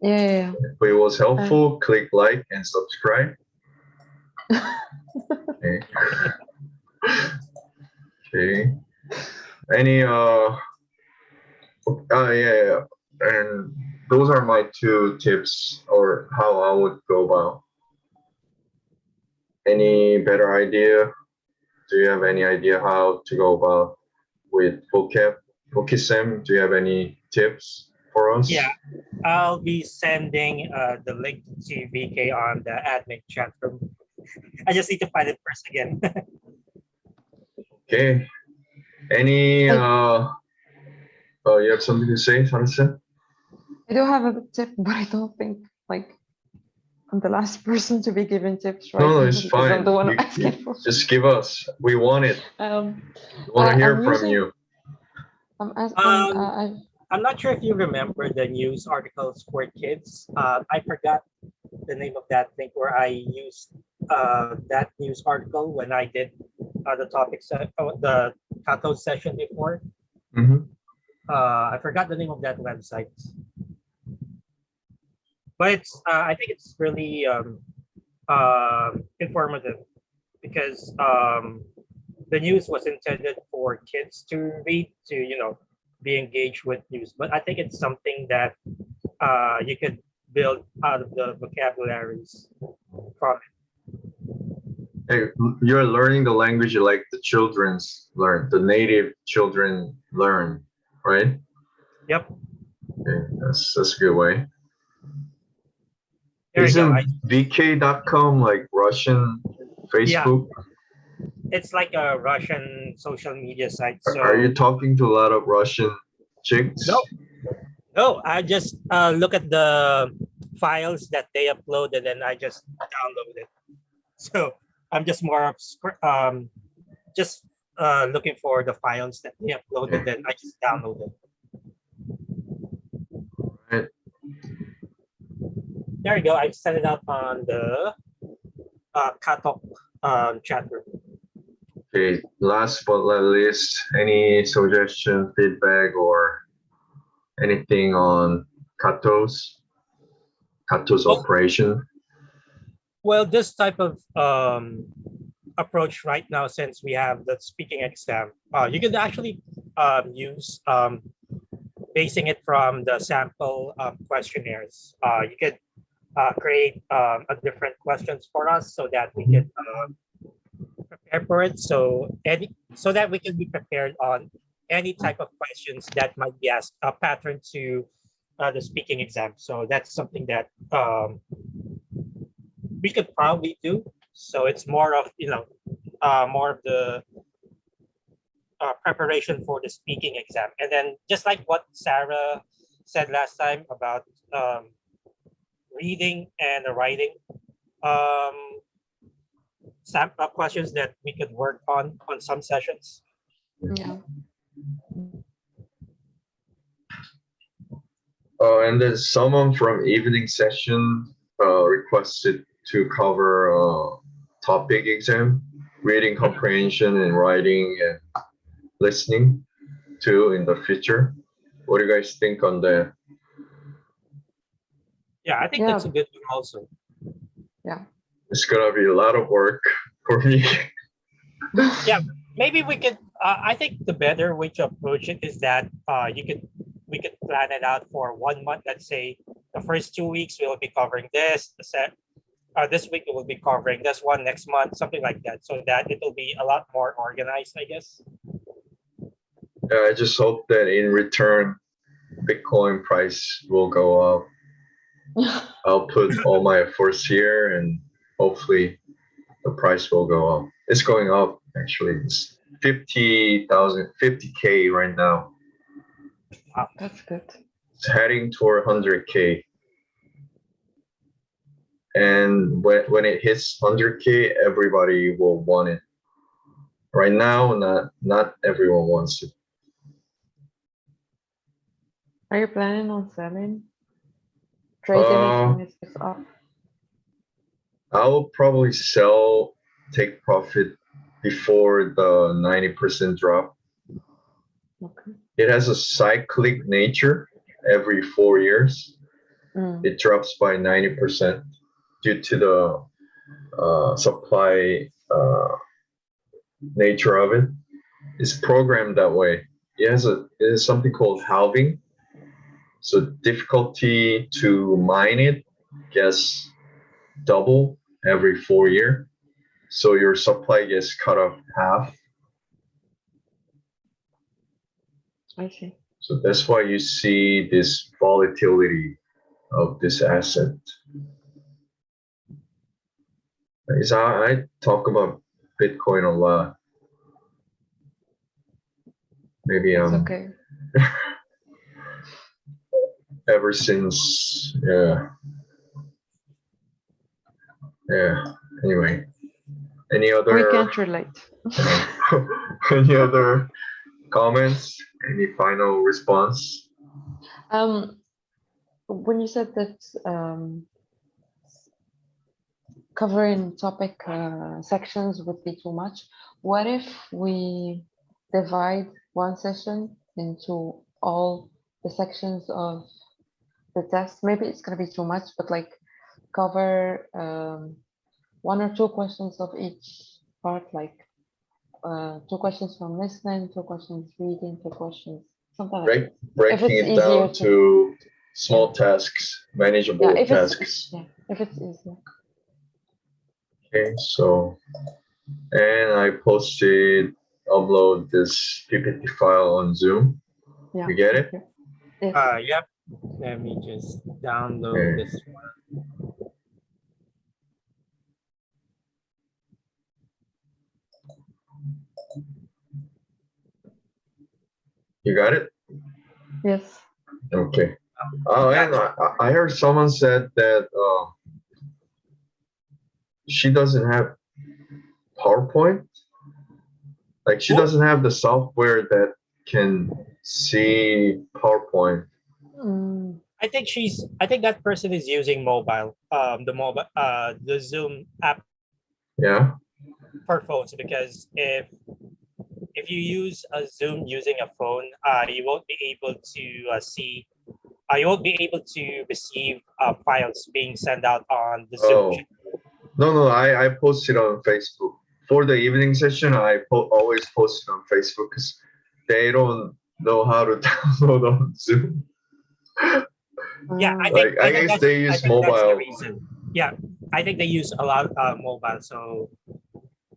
Yeah. If it was helpful, click like and subscribe. Okay. Okay. Any yeah. And those are my two tips, or how I would go about. Any better idea? Do you have any idea how to go about with vocab? Sam, do you have any tips for us? Yeah, I'll be sending the link to VK on the admin chat room. I just need to find it first again. Okay. Any Oh, you have something to say, Sansa? I do have a tip, but I don't think like I'm the last person to be giving tips right No, now it's because I'm fine. the one You asking for. just give us. We want it. Um, We want to hear I'm from using. you. I'm not sure if you remember the news articles for kids. I forgot the name of that thing where I used that news article when I did the the cathode session before. Mhm. I forgot the name of that website, but I think it's really informative because the news was intended for kids to read to be engaged with news. But I think it's something that you could build out of the vocabularies from it. Hey, you're learning the language like the children's learn, the native children learn, right? Yep, Okay, that's a good way. there you go. Isn't VK.com like Russian Yeah, Facebook? it's like a Russian social media site. Are you So talking to a lot of Russian chicks? no, no, I just look at the files that they upload and then I just download it. So I'm just more of just looking for the files that they uploaded, then I just download it. Right. There you go. I set it up on the Katok chat room. Okay, last but not least, any suggestion, feedback, or anything on Kato's Well, operation? well, this type of approach right now, since we have the speaking exam, you could actually use basing it from the sample questionnaires. You could create a different questions for us so that we could prepare for it. So that we can be prepared on any type of questions that might be asked, a pattern to the speaking exam. So that's something that we could probably do. So it's more of more of the preparation for the speaking exam, and then just like what Sarah said last time about reading and writing. Um, questions that we could work on some sessions. Yeah. And then someone from evening session requested to cover topic exam, reading comprehension and writing and listening too in the future. What do you guys think on that? Yeah, I think that's a Yeah. good one also. Yeah. It's gonna be a lot of work for me. Yeah, maybe we could. I think the better way to approach it is that we could plan it out for 1 month. Let's say the first 2 weeks we will be covering this. This week we will be covering this one. Next month, something like that, so that it will be a lot more organized, I guess. Yeah, I just hope that in return, Bitcoin price will go up. I'll put all my efforts here and hopefully the price will go up. It's going up actually. It's 50,000, 50K right now. That's good. It's heading toward 100K. And when it hits 100K, everybody will want it. Right now, not everyone wants it. Are you planning on selling? Trading it when it's up? I will probably sell, take profit before the 90% drop. Okay. It has a cyclic nature. Every 4 years, it drops by 90% due to the supply nature of it. It's programmed that way. It has something called halving. So difficulty to mine it gets double every 4 year. So your supply gets cut off half. I see. So that's why you see this volatility of this asset. I talk about Bitcoin a lot. Maybe It's okay. ever since. Yeah. Anyway, any We other can't relate. any other comments? Any final response? When you said that covering topic sections would be too much, what if we divide one session into all the sections of the test? Maybe it's going to be too much, but like cover one or two questions of each part, like 2 questions from listening, 2 questions reading, 2 questions, something like that. Breaking it's it down easier to small tasks, manageable Yeah, if it's tasks. if it's easier. Okay, so and I upload this PPT file on Zoom. Yeah. You get it? okay. Yes. Yep. Let me just download Okay. this one. You got it? Yes. Okay. Oh, and I heard someone said that she doesn't have PowerPoint. Like she doesn't have the software that can see PowerPoint. Mm, I think that person is using mobile, the Zoom app Yeah. for phones, because if you use a Zoom using a phone, you won't be able to see, you won't be able to receive files being sent out on the Zoom. Oh. No, I posted on Facebook. For the evening session, I always post it on Facebook because they don't know how to download on Zoom. Yeah, I guess they use that's the mobile. reason. Yeah, I think they use a lot mobile, so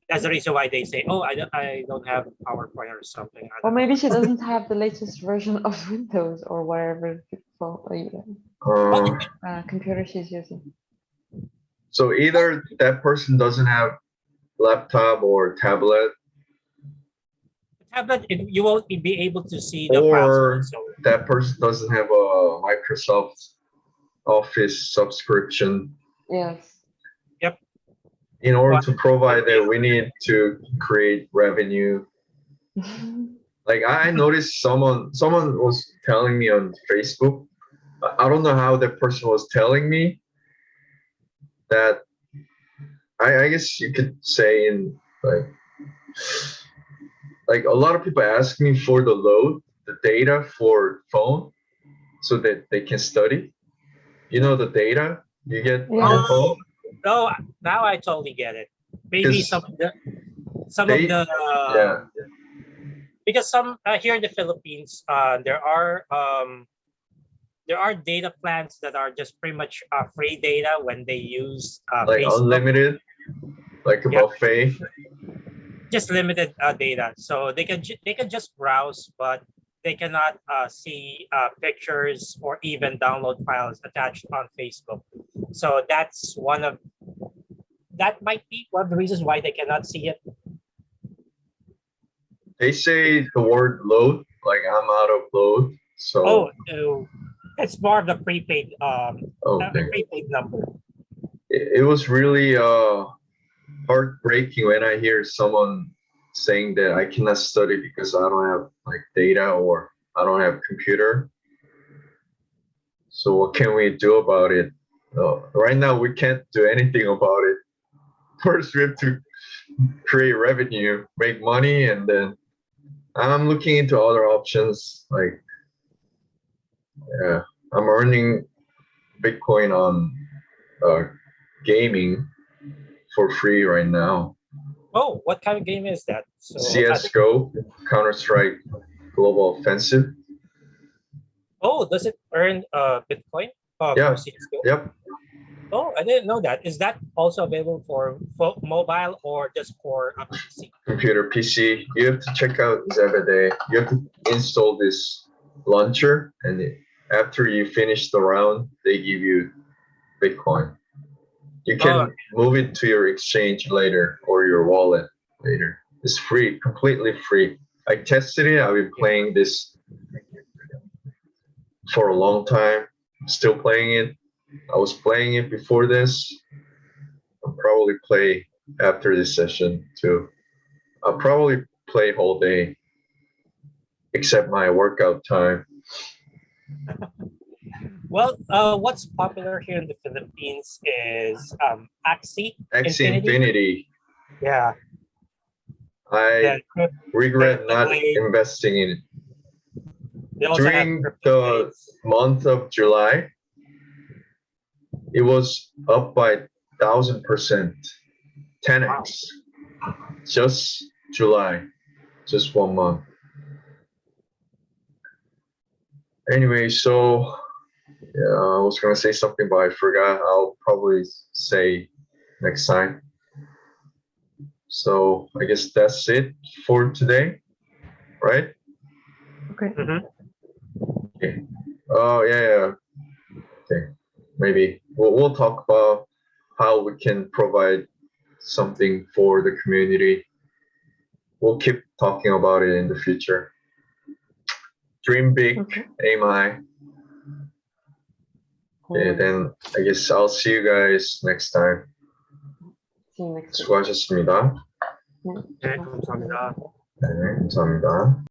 that's the reason why they say, "Oh, I don't have PowerPoint or something." or maybe she doesn't have the latest version of Windows or whatever computer she's using. So either that person doesn't have laptop or tablet, Tablet, you won't be able to see the or files. So that person doesn't have a Microsoft Office subscription. Yes. yep. In order to provide that, we need to create revenue. Like I noticed someone was telling me on Facebook. I don't know how that person was telling me that. I guess you could say in like a lot of people ask me for the data for phone, so that they can study. You know the data you get on your phone. No, now I totally get it. Maybe Because yeah. Because some here in the Philippines, there are data plans that are just pretty much free data when they use Like Facebook. unlimited, like a buffet. Just limited data, so they can just browse, but they cannot see pictures or even download files attached on Facebook. So that might be one of the reasons why they cannot see it. They say the word load, like I'm out of load. So It's more of the prepaid prepaid number. It was really heartbreaking when I hear someone saying that I cannot study because I don't have like data or I don't have computer. So what can we do about it? Right now we can't do anything about it. First we have to create revenue, make money, and then I'm looking into other options. Like I'm earning Bitcoin on gaming for free right now. Oh, what kind of game is that? So CS:GO, Counter-Strike Global Offensive. Oh, does it earn Bitcoin Yeah. for CS:GO? Yep. Oh, I didn't know that. Is that also available for mobile or just for a PC? Computer, PC. You have to check out Zebedee. You have to install this launcher, and after you finish the round, they give you Bitcoin. You can move it to your exchange later or your wallet later. It's free, completely free. I tested it. I've been playing this for a long time. still playing it. I was playing it before this. I'll probably play after this session too. I'll probably play whole day, except my workout time. Well, what's popular here in the Philippines is Axie Axie Infinity. Infinity. Yeah. I Then regret not Blade. investing in it. They also have During Crypto the Blades. month of July, it was up by 1,000%, 10x. Just July, just 1 month. Anyway, so yeah, I was gonna say something, but I forgot. I'll probably say next time. So I guess that's it for today, right? Okay. Mhm. Okay. Oh yeah. Okay. Maybe we'll talk about how we can provide something for the community. We'll keep talking about it in the future. Dream big, Okay. aim high. Yeah, then I guess I'll see you guys next time. See you next week. 수고하셨습니다. 네, 네, 감사합니다. 네, 감사합니다.